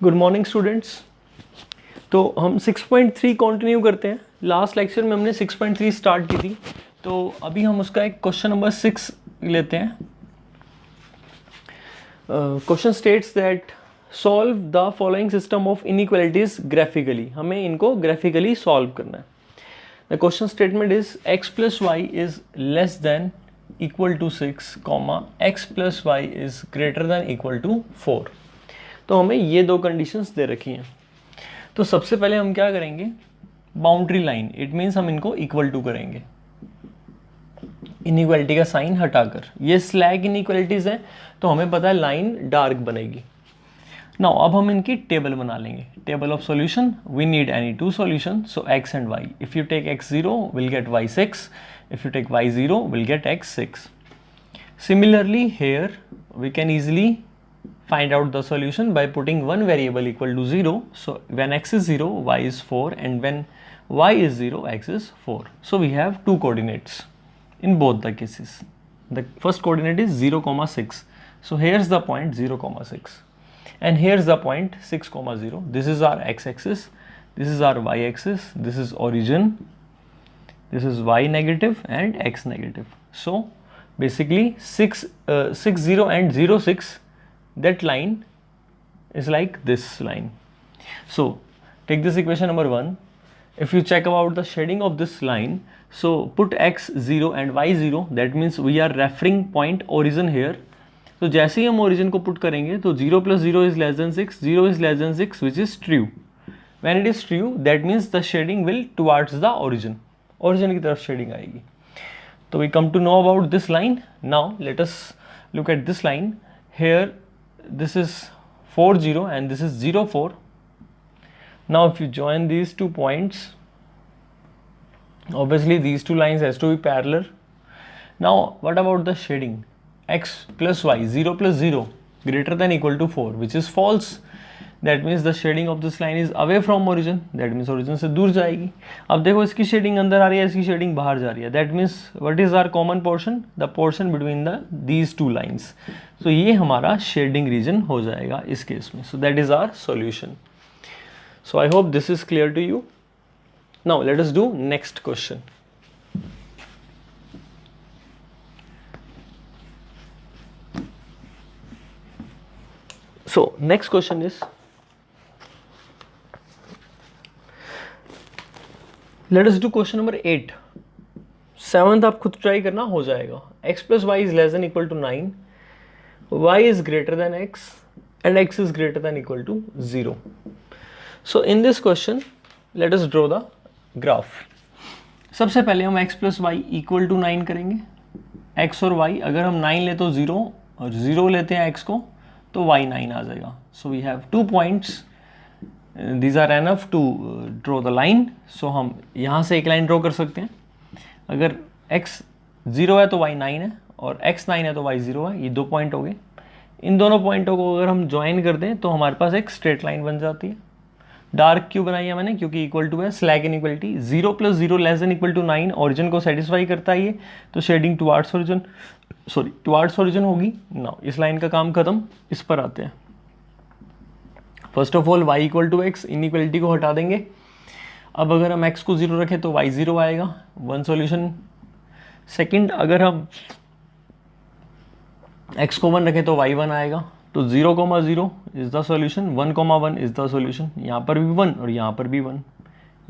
Good morning students. तो हम 6.3 continue करते हैं। लास्ट लेक्चर में हमने 6.3 स्टार्ट की थी, तो अभी हम उसका एक क्वेश्चन नंबर 6 लेते हैं। Question states that solve the following system of inequalities graphically. हमें इनको ग्राफिकली सॉल्व करना है। The question statement is x plus y is less than equal to 6, x plus y is greater than equal to 4। तो हमें ये दो conditions दे रखी हैं। तो सबसे पहले हम क्या करेंगे, बाउंड्री लाइन, इट मीन्स हम इनको इक्वल टू करेंगे, इनइक्वालिटी का साइन हटाकर। ये स्लैग इनइक्वालिटीज हैं, तो हमें पता है लाइन डार्क बनेगी। नाउ अब हम इनकी टेबल बना लेंगे। Table of solution, we need any two solution, so x and y। If you take x0 will get y6, if you take y0 will get x6। Similarly here we can easily find out the solution by putting one variable equal to 0. So when x is 0, y is 4, and when y is 0, x is 4. So we have two coordinates in both the cases. The first coordinate is 0, 6. So here's the point 0, 6, and here's the point 6, 0. This is our x-axis, this is our y-axis, this is origin, this is y negative and x negative. So basically 6, 0 and 0, 6, that line is like this line. So take this equation number 1. If you check about the shading of this line, so put x0 and y0, that means we are referring point origin here. तो जैसे ही हम origin को put करेंगे तो 0 plus 0 is less than 6, 0 is less than 6, which is true. When it is true, that means the shading will towards the origin. Origin की तरफ shading आएगी। तो we come to know about this line. Now let us look at this line. Here this is 4, 0 and this is 0, 4. Now if you join these two points, obviously these two lines has to be parallel. Now what about the shading? X plus y, 0 plus 0 greater than equal to 4, which is false. That means the shading of this line is away from origin. That means origin से दूर जाएगी। अब देखो इसकी shading अंदर आ रही है, इसकी shading बाहर जा रही है। That means what is our common portion? The portion between these two lines. So ये हमारा shading region हो जाएगा इस केस में। So that is our solution. So I hope this is clear to you. Now let us do next question. So next question is, let us do question number 8। 7th आप खुद try करना, हो जाएगा। x plus y is less than equal to 9, y is greater than x and x is greater than equal to 0। So in this question let us draw the graph. सबसे पहले हम x plus y equal to 9 करेंगे। x और y, अगर हम 9 ले तो 0 और 0 लेते हैं x को तो y 9 आ जाएगा। So we have 2 points, these are enough to draw the line. So हम यहाँ से एक लाइन ड्रॉ कर सकते हैं। अगर x 0 है तो y 9 है और x 9 है तो y 0 है। ये 2 पॉइंट हो गए। इन दोनों पॉइंटों को अगर हम ज्वाइन कर दें तो हमारे पास एक स्ट्रेट लाइन बन जाती है। डार्क क्यों बनाई है मैंने? क्योंकि इक्वल टू है, slack inequality. 0 plus 0 less than equal to 9 origin को सेटिस्फाई करता है ये, तो shading towards origin, towards origin होगी। नाउ इस लाइन का काम खत्म। इस पर आते हैं। First of all y equal to x, inequality को हटा देंगे। अब अगर हम x को 0 रखें तो y 0 आएगा, वन सॉल्यूशन। सेकंड, अगर हम x को 1 रखें तो y 1 आएगा। तो 0, 0 is the solution, 1, 1 is the solution. यहाँ पर भी 1 और यहाँ पर भी 1,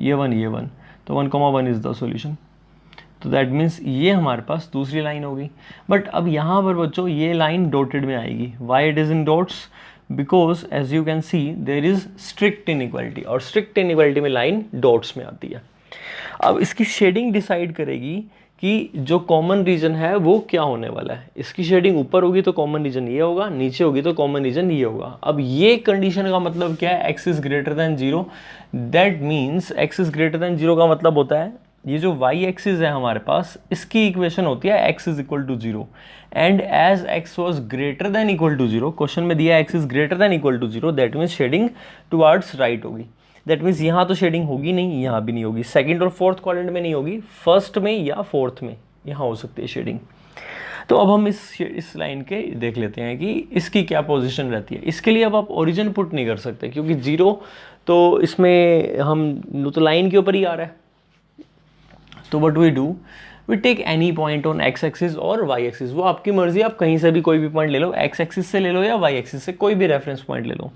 ये 1, ये 1, तो 1, 1 इज द सॉल्यूशन। तो दैट मीन्स ये हमारे पास दूसरी लाइन होगी। बट अब यहाँ पर बच्चों ये लाइन डॉटेड में आएगी। Why it is in dots? Because as you can see there is strict inequality, और स्ट्रिक्ट इनइक्वालिटी में लाइन डॉट्स में आती है। अब इसकी शेडिंग डिसाइड करेगी कि जो कॉमन रीजन है वो क्या होने वाला है। इसकी शेडिंग ऊपर होगी तो कॉमन रीजन ये होगा, नीचे होगी तो कॉमन रीजन ये होगा। अब ये कंडीशन का मतलब क्या है? x is greater than 0। That means x is greater than 0 का मतलब होता है ये जो y एक्सिस है हमारे पास, इसकी इक्वेशन होती है x is equal to 0 and as x was greater than equal to 0, question में दिया x is greater than equal to 0, that means shading towards right होगी। दैट मीन्स यहाँ तो शेडिंग होगी नहीं, यहाँ भी नहीं होगी, सेकंड और फोर्थ क्वाड्रेंट में नहीं होगी, फर्स्ट में या फोर्थ में यहाँ हो सकती है शेडिंग। तो अब हम इस लाइन के देख लेते हैं कि इसकी क्या पोजीशन रहती है। इसके लिए अब आप ओरिजिन पुट नहीं कर सकते क्योंकि 0 तो इसमें हम तो लाइन के ऊपर ही आ रहा है। तो what we do, we take any point on x axis और वाई एक्सिस, वो आपकी मर्जी, आप कहीं से भी कोई भी पॉइंट ले लो, एक्स एक्सिस से ले लो या वाई एक्सिस से, कोई भी रेफरेंस पॉइंट ले लो।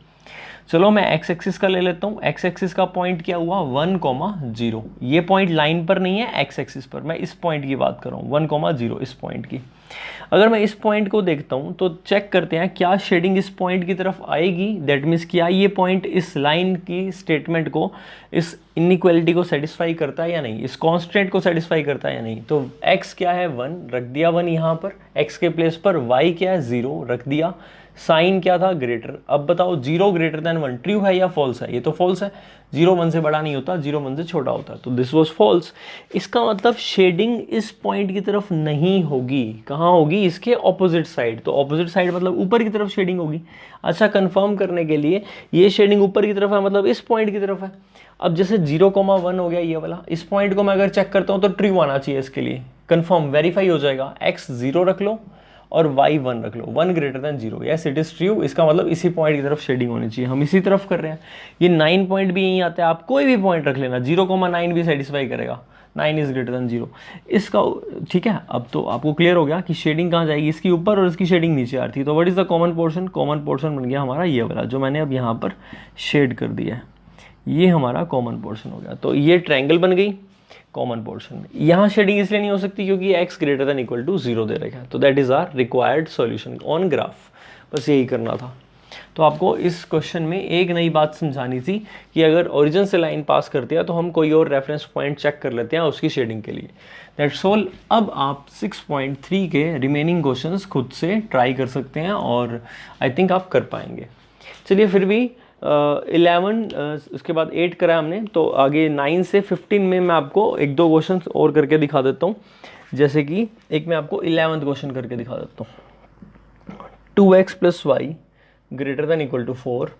चलो मैं एक्स एक्सिस का ले लेता हूँ। एक्स एक्सिस का पॉइंट क्या हुआ 1,0। ये पॉइंट लाइन पर नहीं है, एक्स एक्सिस पर, मैं इस पॉइंट की बात कर रहा हूँ 1,0 इस पॉइंट की। अगर मैं इस पॉइंट को देखता हूँ तो चेक करते हैं क्या शेडिंग इस पॉइंट की तरफ आएगी, दैट मीन्स क्या ये पॉइंट इस लाइन की स्टेटमेंट को, इस इनइक्वालिटी को सेटिस्फाई करता है या नहीं, इस कॉन्स्टेंट को सेटिस्फाई करता है या नहीं। तो x क्या है 1, रख दिया 1 यहाँ पर x के प्लेस पर, y क्या है 0, रख दिया, साइन क्या था ग्रेटर। अब बताओ 0 ग्रेटर देन 1 ट्रू है या फॉल्स है? ये तो फॉल्स है, 0 1 से बड़ा नहीं होता, 0 1 से छोटा होता है, तो दिस वाज फॉल्स। इसका मतलब शेडिंग इस पॉइंट की तरफ नहीं होगी, कहाँ होगी, इसके ऑपोजिट साइड। तो ऑपोजिट साइड मतलब ऊपर की तरफ शेडिंग होगी। अच्छा, कंफर्म करने के लिए ये शेडिंग ऊपर की तरफ है मतलब इस पॉइंट की तरफ है। अब जैसे 0,1 हो गया ये वाला, इस पॉइंट को मैं अगर चेक करता हूँ तो ट्रू आना चाहिए इसके लिए, कंफर्म वेरीफाई हो जाएगा। x 0 रख लो और y 1 रख लो, 1 greater than 0, yes it is true. इसका मतलब इसी पॉइंट की तरफ शेडिंग होनी चाहिए, हम इसी तरफ कर रहे हैं। ये 9 पॉइंट भी यहीं आता है, आप कोई भी पॉइंट रख लेना, 0,9 भी सेटिस्फाई करेगा, 9 इज ग्रेटर देन 0 इसका, ठीक है। अब तो आपको क्लियर हो गया कि शेडिंग कहाँ जाएगी, इसकी ऊपर और इसकी शेडिंग नीचे आ रही थी। तो what is the common portion, common portion बन गया हमारा ये वाला जो मैंने अब यहाँ पर शेड कर दिया है, ये हमारा कॉमन पोर्शन हो गया। तो ये ट्रायंगल बन गई कॉमन पोर्शन में। यहाँ शेडिंग इसलिए नहीं हो सकती क्योंकि x greater than equal to 0 दे रखा है। तो that is our required solution on graph, बस यही करना था। तो आपको इस क्वेश्चन में एक नई बात समझानी थी कि अगर ओरिजिन से लाइन पास करती है तो हम कोई और रेफरेंस पॉइंट चेक कर लेते हैं उसकी शेडिंग के लिए। That's all. अब आप 6.3 के रिमेनिंग क्वेश्चंस खुद से ट्राई कर सकते हैं और आई थिंक आप कर पाएंगे। चलिए फिर भी 11 उसके बाद 8 करा हमने, तो आगे 9 से 15 में मैं आपको एक दो क्वेश्चन और करके दिखा देता हूँ। जैसे कि एक मैं आपको 11th क्वेश्चन करके दिखा देता हूँ। 2x plus y greater than equal to 4,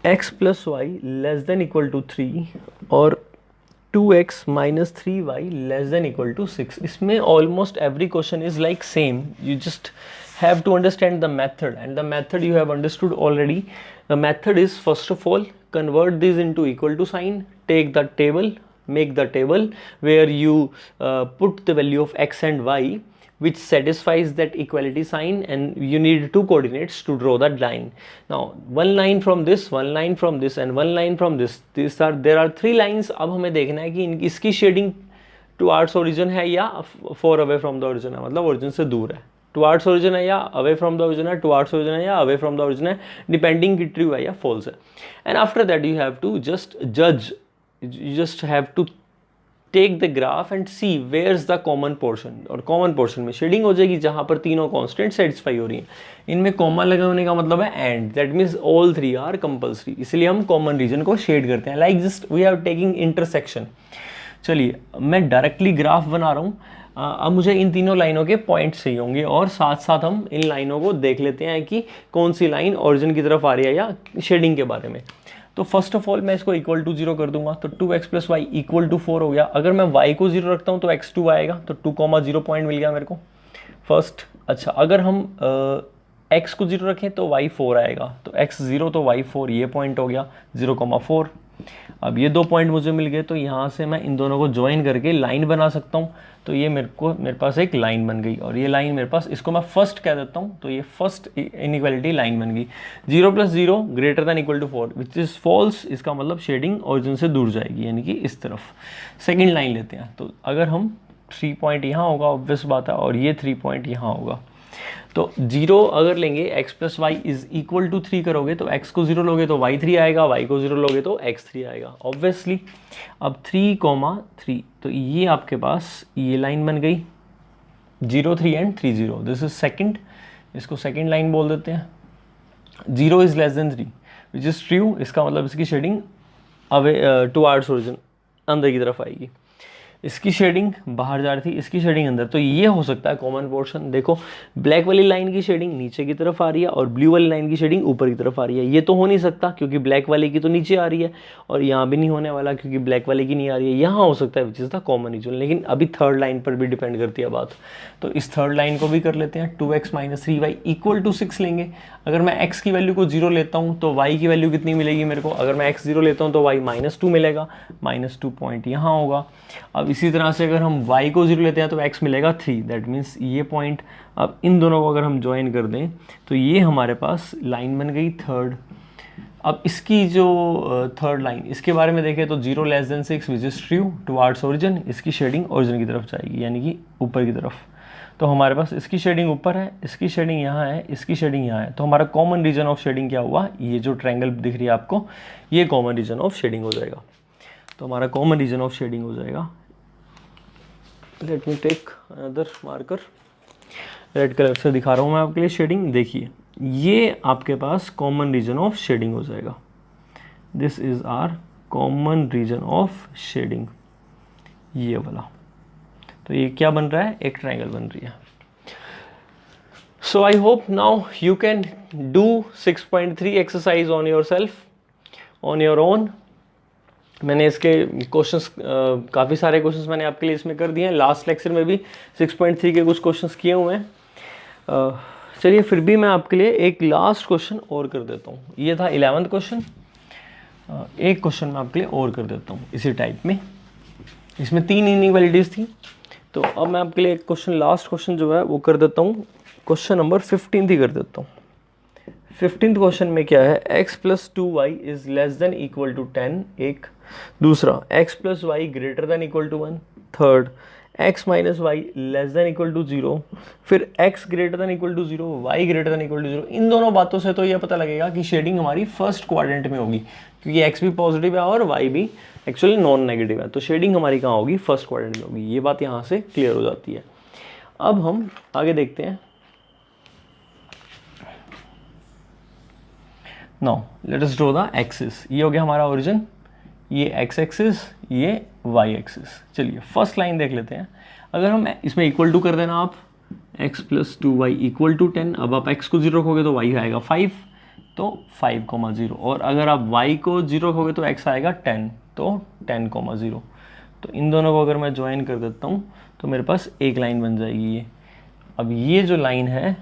x plus y less than equal to 3 और 2x minus 3y less than equal to 6। इसमें almost every question is like same, you just have to understand the method, and the method you have understood already. The method is, first of all, convert these into equal to sign, take the table, make the table where you put the value of x and y which satisfies that equality sign, and you need two coordinates to draw that line. Now one line from this, one line from this and one line from this, there are 3 lines. अब हमें देखना है कि इसकी shading towards origin है या for away from the origin है, मतलब ओरिजिन से दूर है। टुवर्ड्स ओरिजिन है या अवे फ्रॉम द ओरिजिन है, टुवर्ड्स ओरिजिन है या अवे फ्रॉम द ओरिजिन है, डिपेंडिंग कि ट्रू है या फॉल्स है। And after that you have to just जज, you just have to take the graph and see where is the common portion. और कॉमन पोर्शन में शेडिंग हो जाएगी जहाँ पर तीनों कॉन्स्टेंट सेटिस्फाई हो रही हैं। इनमें कॉमा लगे होने का मतलब है and, that means all 3 are compulsory, इसलिए हम कॉमन रीजन को शेड करते हैं, like just we are taking intersection. चलिए मैं डायरेक्टली ग्राफ बना रहा हूँ। अब मुझे इन तीनों लाइनों के पॉइंट्स चाहिए होंगे और साथ साथ हम इन लाइनों को देख लेते हैं कि कौन सी लाइन ओरिजिन की तरफ आ रही है या शेडिंग के बारे में। तो फर्स्ट ऑफ ऑल मैं इसको इक्वल टू 0 कर दूंगा, तो 2x plus y equal to 4 हो गया। अगर मैं y को 0 रखता हूँ तो x2 आएगा, तो 2,0 पॉइंट मिल गया मेरे को फर्स्ट। अच्छा, अगर हम x को 0 रखें तो y 4 आएगा, तो x 0 तो y 4, ये पॉइंट हो गया 0,4। अब ये 2 पॉइंट मुझे मिल गए, तो यहाँ से मैं इन दोनों को ज्वाइन करके लाइन बना सकता हूँ। तो ये मेरे पास एक लाइन बन गई और ये लाइन मेरे पास, इसको मैं फर्स्ट कह देता हूँ, तो ये फर्स्ट इनइक्वालिटी लाइन बन गई। 0 plus 0 greater than equal to 4 which is false, इसका मतलब शेडिंग ओरिजिन से दूर जाएगी, यानी कि इस तरफ। सेकेंड लाइन लेते हैं, तो अगर हम 3 पॉइंट यहाँ होगा ऑब्वियस बात है, और ये 3 पॉइंट यहाँ होगा। तो 0 अगर लेंगे, x plus y is equal to 3 करोगे तो x को 0 लोगे तो y 3 आएगा, y को 0 लोगे तो x 3 आएगा ऑब्वियसली। अब 3,3, तो ये आपके पास ये लाइन बन गई 0 3 एंड 3 0, दिस इज सेकंड, इसको सेकंड लाइन बोल देते हैं। 0 is less then 3 which is true, इसका मतलब इसकी शेडिंग अवे टुवर्ड्स ओरिजिन अंदर की तरफ आएगी। इसकी शेडिंग बाहर जा रही थी, इसकी शेडिंग अंदर, तो ये हो सकता है कॉमन पोर्शन। देखो ब्लैक वाली लाइन की शेडिंग नीचे की तरफ आ रही है और ब्लू वाली लाइन की शेडिंग ऊपर की तरफ आ रही है। ये तो हो नहीं सकता क्योंकि ब्लैक वाले की तो नीचे आ रही है, और यहाँ भी नहीं होने वाला क्योंकि ब्लैक वाले की नहीं आ रही है। यहाँ हो सकता है which is the common region, लेकिन अभी थर्ड लाइन पर भी डिपेंड करती है बात। तो इस थर्ड लाइन को भी कर लेते हैं। 2x - 3y = 6 लेंगे। अगर मैं x की वैल्यू को 0 लेता हूँ तो y की वैल्यू कितनी मिलेगी मेरे को? अगर मैं x 0 लेता हूँ तो y -2 मिलेगा, -2 पॉइंट यहाँ होगा। अब इसी तरह से अगर हम y को 0 लेते हैं तो x मिलेगा 3, दैट मीन्स ये पॉइंट। अब इन दोनों को अगर हम ज्वाइन कर दें तो ये हमारे पास लाइन बन गई थर्ड। अब इसकी जो थर्ड लाइन, इसके बारे में देखें तो 0 < 6 विच इज़ ट्रू टुवार्ड्स ओरिजिन। इसकी शेडिंग ओरिजिन की तरफ जाएगी, यानी कि ऊपर की तरफ। तो हमारे पास इसकी शेडिंग ऊपर है, इसकी शेडिंग यहाँ है, इसकी शेडिंग यहाँ है। तो हमारा कॉमन रीजन ऑफ शेडिंग क्या हुआ? ये जो ट्रायंगल दिख रही है आपको, ये कॉमन रीजन ऑफ शेडिंग हो जाएगा। तो हमारा कॉमन रीजन ऑफ शेडिंग हो जाएगा। Let me take another marker, red colour से दिखा रहा हूँ मैं आपके लिए शेडिंग। देखिए ये आपके पास कॉमन रीजन ऑफ शेडिंग हो जाएगा। This is our common region of shading, ये वाला। तो ये क्या बन रहा है? एक ट्रायंगल बन रही है। So I hope now you can do 6.3 exercise on yourself, on your own. मैंने इसके क्वेश्चंस काफ़ी सारे क्वेश्चंस मैंने आपके लिए इसमें कर दिए हैं। लास्ट लेक्चर में भी 6.3 के कुछ क्वेश्चंस किए हुए हैं। चलिए फिर भी मैं आपके लिए एक लास्ट क्वेश्चन और कर देता हूँ। ये था 11th क्वेश्चन। एक क्वेश्चन मैं आपके लिए और कर देता हूँ इसी टाइप में। इसमें 3 इनइक्वालिटीज़ थी, तो अब मैं आपके लिए एक क्वेश्चन, लास्ट क्वेश्चन जो है वो कर देता हूँ। क्वेश्चन नंबर 15 ही कर देता हूँ। 15th क्वेश्चन में क्या है? x + 2y इज <= 10 एक, दूसरा x + y > 1, third x - y <= 0, फिर x > 0, y > 0। इन दोनों बातों से तो ये पता लगेगा कि शेडिंग हमारी फर्स्ट क्वाड्रेंट में होगी, क्योंकि x भी पॉजिटिव है और y भी एक्चुअली नॉन नेगेटिव है। तो शेडिंग हमारी कहाँ होगी? फर्स्ट क्वाड्रेंट में होगी। ये बात यहाँ से क्लियर हो जाती है। अब हम आगे देखते हैं। Now let us draw the axis. ये हो गया हमारा ओरिजिन, ये x एक्सिस, ये y एक्सिस। चलिए फर्स्ट लाइन देख लेते हैं। अगर हम इसमें इक्वल टू कर देना आप, x + 2y = 10। अब आप x को 0 रखोगे तो y आएगा 5, तो 5, 0। और अगर आप y को 0 रखोगे तो x आएगा 10, तो 10, 0। तो इन दोनों को अगर मैं ज्वाइन कर देता हूँ तो मेरे पास एक लाइन बन जाएगी ये। अब ये जो लाइन है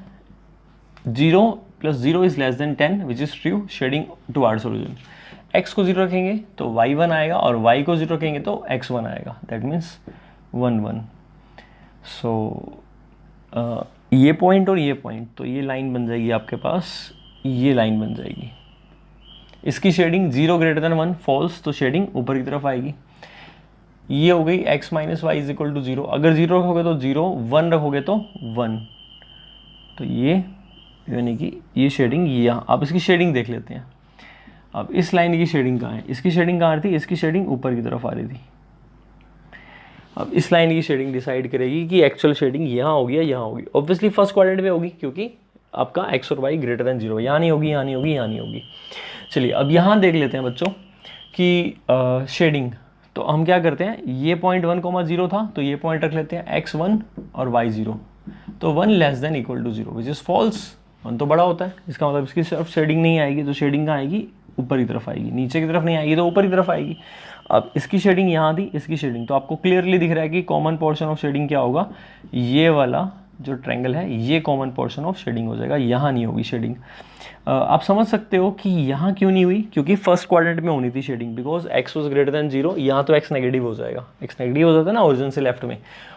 0 + 0 is < 10 which is true, shading towards origin. x को 0 रखेंगे तो y1 आएगा, और y को 0 रखेंगे तो x1 आएगा, दैट मीन्स 1, 1। सो ये पॉइंट और ये पॉइंट, तो ये लाइन बन जाएगी आपके पास, ये लाइन बन जाएगी। इसकी शेडिंग 0 > 1 फॉल्स, तो शेडिंग ऊपर की तरफ आएगी। ये हो गई x - y = 0। अगर 0 रखोगे तो 0, 1 रखोगे तो 1। तो ये यानी कि ये शेडिंग यहाँ। आप इसकी शेडिंग देख लेते हैं। अब इस लाइन की शेडिंग कहाँ है? इसकी शेडिंग कहाँ आ रही थी? इसकी शेडिंग ऊपर की तरफ आ रही थी। अब इस लाइन की शेडिंग डिसाइड करेगी कि एक्चुअल शेडिंग यहाँ होगी या यहाँ होगी। ऑब्वियसली फर्स्ट क्वाड्रेंट में होगी, क्योंकि आपका x और y > 0, यहाँ नहीं होगी, यहाँ नहीं होगी, यहाँ नहीं होगी। चलिए अब यहाँ देख लेते हैं बच्चों कि शेडिंग। तो हम क्या करते हैं, ये पॉइंट 1, 0 था, तो ये पॉइंट रख लेते हैं x1 और y0। तो 1 < 0 विच इज़ फॉल्स। 1 तो बड़ा होता है, इसका मतलब इसकी सिर्फ शेडिंग नहीं आएगी। तो शेडिंग कहाँ आएगी? ऊपर की तरफ आएगी। नीचे की तरफ नहीं आएगी तो ऊपर की तरफ आएगी। अब इसकी शेडिंग यहाँ थी, इसकी शेडिंग, तो आपको क्लियरली दिख रहा है कि कॉमन पोर्शन ऑफ शेडिंग क्या होगा? ये वाला जो ट्रायंगल है, ये कॉमन पोर्शन ऑफ शेडिंग हो जाएगा। यहाँ नहीं होगी शेडिंग। आप समझ सकते हो कि यहाँ क्यों नहीं हुई, क्योंकि फर्स्ट क्वाड्रेंट में होनी थी शेडिंग, बिकॉज x was > 0। यहाँ तो x नेगेटिव हो जाएगा, x नेगेटिव हो जाता है ना ओरिजिन से लेफ्ट में।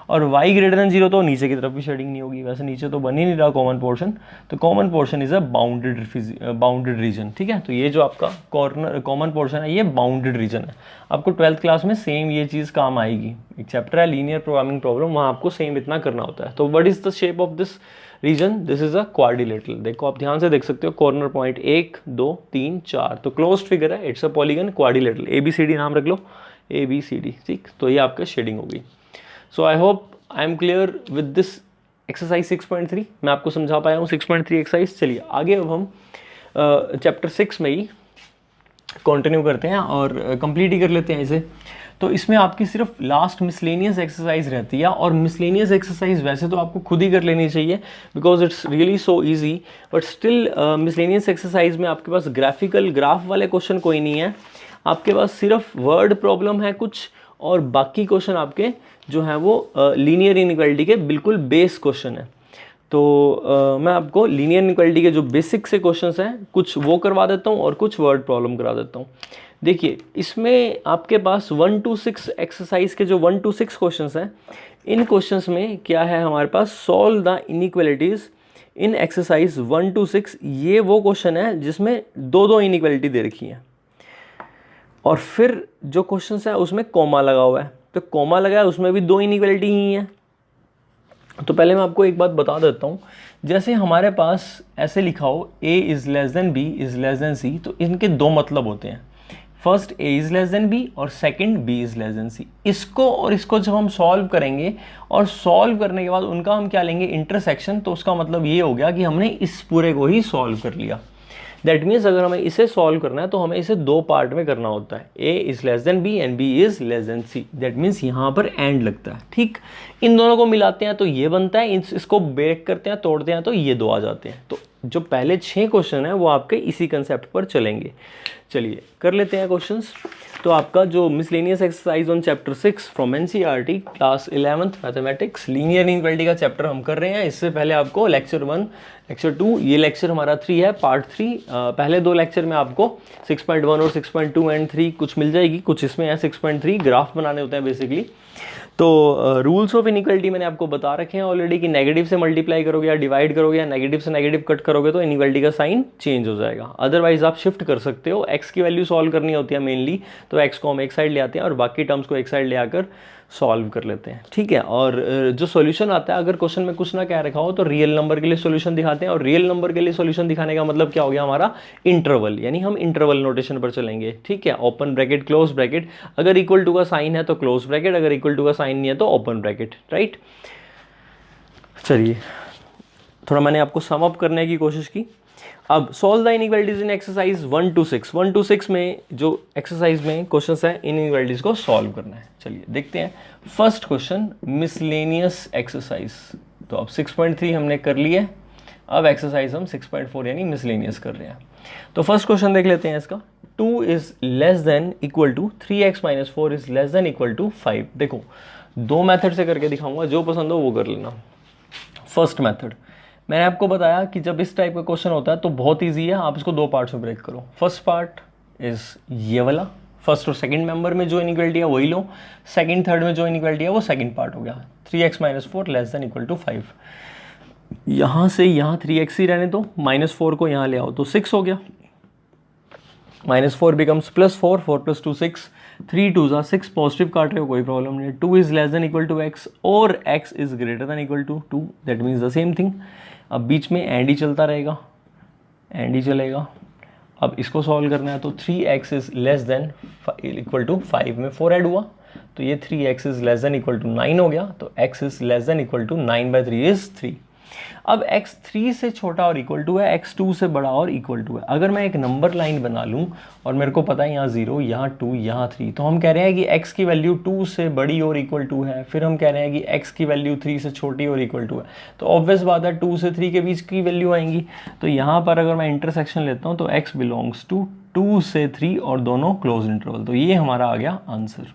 और y > 0 तो नीचे की तरफ भी शेडिंग नहीं होगी। वैसे नीचे तो बन ही नहीं रहा कॉमन पोर्शन, तो common portion is a bounded reason. ठीक है, तो ये जो आपका कॉर्नर कॉमन पोर्शन है, ये बाउंडेड रीजन है। आपको 12th क्लास में सेम ये चीज़ काम आएगी। एक चैप्टर है लीनियर प्रोग्रामिंग प्रॉब्लम, वहाँ आपको सेम इतना करना होता है। तो what is the shape of this region? This is a quadrilateral. देखो आप ध्यान से देख सकते हो, कॉर्नर पॉइंट 1, 2, 3, 4, तो क्लोज्ड फिगर है। It's a polygon quadrilateral. ABCD नाम रख लो, ABCD। ठीक, तो ये आपका शेडिंग होगी। So I hope I am clear with this exercise 6.3। मैं आपको समझा पाया हूँ 6.3 एक्सरसाइज। चलिए आगे अब हम चैप्टर 6 में ही कंटिन्यू करते हैं और कंप्लीट ही कर लेते हैं इसे। तो इसमें आपकी सिर्फ लास्ट मिसलेनियस एक्सरसाइज रहती है, और मिसलेनियस एक्सरसाइज वैसे तो आपको खुद ही कर लेनी चाहिए because it's really so easy, but still miscellaneous exercise में आपके पास ग्राफिकल ग्राफ वाले क्वेश्चन कोई नहीं है, आपके पास सिर्फ वर्ड प्रॉब्लम है कुछ, और बाकी क्वेश्चन आपके जो है वो लीनियर इनइक्वालिटी के बिल्कुल बेस क्वेश्चन है। तो मैं आपको लीनियर इनइक्वालिटी के जो बेसिक से क्वेश्चंस हैं कुछ वो करवा देता हूँ और कुछ वर्ड प्रॉब्लम करा देता हूँ। देखिए इसमें आपके पास 1 to 6 एक्सरसाइज के जो 1 to 6 क्वेश्चंस हैं, इन क्वेश्चंस में क्या है हमारे पास, solve the inequalities in exercise 1 to 6। ये वो क्वेश्चन है जिसमें दो दो इनइक्वालिटी दे रखी हैं, और फिर जो क्वेश्चंस है उसमें कॉमा लगा हुआ है, तो कॉमा लगा है उसमें भी दो इनइक्वालिटी ही हैं। तो पहले मैं आपको एक बात बता देता हूँ, जैसे हमारे पास ऐसे लिखा हो a is less than b is less than c, तो इनके दो मतलब होते हैं, first a is less than b और second b is less than c। इसको और इसको जब हम सॉल्व करेंगे और सॉल्व करने के बाद उनका हम क्या लेंगे, इंटरसेक्शन, तो उसका मतलब ये हो गया कि हमने इस पूरे को ही सॉल्व कर लिया। दैट मीन्स अगर हमें इसे सॉल्व करना है तो हमें इसे दो पार्ट में करना होता है, a is less than b and b is less than c। That means यहाँ पर एंड लगता है, ठीक। इन दोनों को मिलाते हैं तो ये बनता है, इसको ब्रेक करते हैं, तोड़ते हैं तो ये दो आ जाते हैं। तो जो पहले 6 क्वेश्चन हैं वो आपके इसी कंसेप्ट पर चलेंगे। चलिए कर लेते हैं क्वेश्चंस। तो आपका जो miscellaneous exercise on chapter 6 from NCERT class 11th mathematics linear inequality का चैप्टर हम कर रहे हैं। इससे पहले आपको लेक्चर 1 लेक्चर 2, ये लेक्चर हमारा 3 है, पार्ट 3। पहले दो लेक्चर में आपको 6.1 और 6.2 एंड 3 कुछ मिल जाएगी, कुछ इसमें है 6.3 ग्राफ बनाने होते हैं बेसिकली। तो रूल्स ऑफ इनइक्वालिटी मैंने आपको बता रखे हैं ऑलरेडी कि नेगेटिव से मल्टीप्लाई करोगे या डिवाइड करोगे या नेगेटिव से नेगेटिव कट करोगे तो इनइक्वालिटी का साइन चेंज हो जाएगा। अदरवाइज आप शिफ्ट कर सकते हो, एक्स की वैल्यू सॉल्व करनी होती है मेनली, तो एक्स को हम एक साइड ले आते हैं और बाकी टर्म्स को एक साइड ले आकर सॉल्व कर लेते हैं, ठीक है। और जो सॉल्यूशन आता है, अगर क्वेश्चन में कुछ ना कह रखा हो तो रियल नंबर के लिए सॉल्यूशन दिखाते हैं, और रियल नंबर के लिए सॉल्यूशन दिखाने का मतलब क्या हो गया हमारा, इंटरवल, यानी हम इंटरवल नोटेशन पर चलेंगे, ठीक है। ओपन ब्रैकेट क्लोज ब्रैकेट, अगर इक्वल टू का साइन है तो क्लोज ब्रैकेट, अगर इक्वल टू का साइन नहीं है तो ओपन ब्रैकेट, राइट। चलिए थोड़ा मैंने आपको सम अप करने की कोशिश की। अब solve the inequalities in exercise 1 to 6। 1 to 6 में जो एक्सरसाइज में क्वेश्चंस है, इन इनइक्वालिटीज को सॉल्व करना है। चलिए देखते हैं। फर्स्ट क्वेश्चन मिसलेनियस एक्सरसाइज, तो अब 6.3 हमने कर लिए, अब एक्सरसाइज हम 6.4 यानी मिसलेनियस कर रहे हैं। तो फर्स्ट क्वेश्चन देख लेते हैं इसका। 2 is less than equal to 3x minus 4 is less than equal to 5। देखो दो मेथड से करके दिखाऊंगा, जो पसंद हो वो कर लेना। फर्स्ट मेथड मैंने आपको बताया कि जब इस टाइप का क्वेश्चन होता है तो बहुत इजी है, आप इसको दो पार्ट्स में ब्रेक करो। फर्स्ट पार्ट इज ये वाला, फर्स्ट और सेकंड मेंबर में जो इनइक्वालिटी है वही लो, सेकंड थर्ड में जो इनइक्वालिटी है वो सेकंड पार्ट हो गया। 3x minus 4 less than equal to 5। यहाँ से यहाँ 3x ही रहने दो, माइनस 4 को यहाँ ले आओ तो 6 हो गया, माइनस 4 बिकम्स प्लस 4, 4 प्लस 2 6, 3 2 जा 6, पॉजिटिव काट रहे हो कोई प्रॉब्लम नहीं है। 2 is less than equal to x और x is greater than equal to 2, that means the same thing. अब बीच में एंड ही चलता रहेगा, एंड ही चलेगा। अब इसको सॉल्व करना है तो 3x is less than equal to 5 में 4 ऐड हुआ तो ये 3x is less than equal to 9 हो गया, तो x is less than equal to 9/3 is 3। अब x 3 से छोटा और इक्वल टू है, x 2 से बड़ा और इक्वल टू है। अगर मैं एक नंबर लाइन बना लूँ और मेरे को पता है यहाँ 0, यहाँ 2, यहाँ 3, तो हम कह रहे हैं कि x की वैल्यू 2 से बड़ी और इक्वल टू है, फिर हम कह रहे हैं कि x की वैल्यू 3 से छोटी और इक्वल टू है, तो ऑब्वियस बात है 2 से 3 के बीच की वैल्यू आएंगी। तो यहाँ पर अगर मैं इंटरसेक्शन लेता हूँ तो x बिलोंग्स टू 2 से 3 और दोनों क्लोज इंटरवल, तो ये हमारा आ गया आंसर,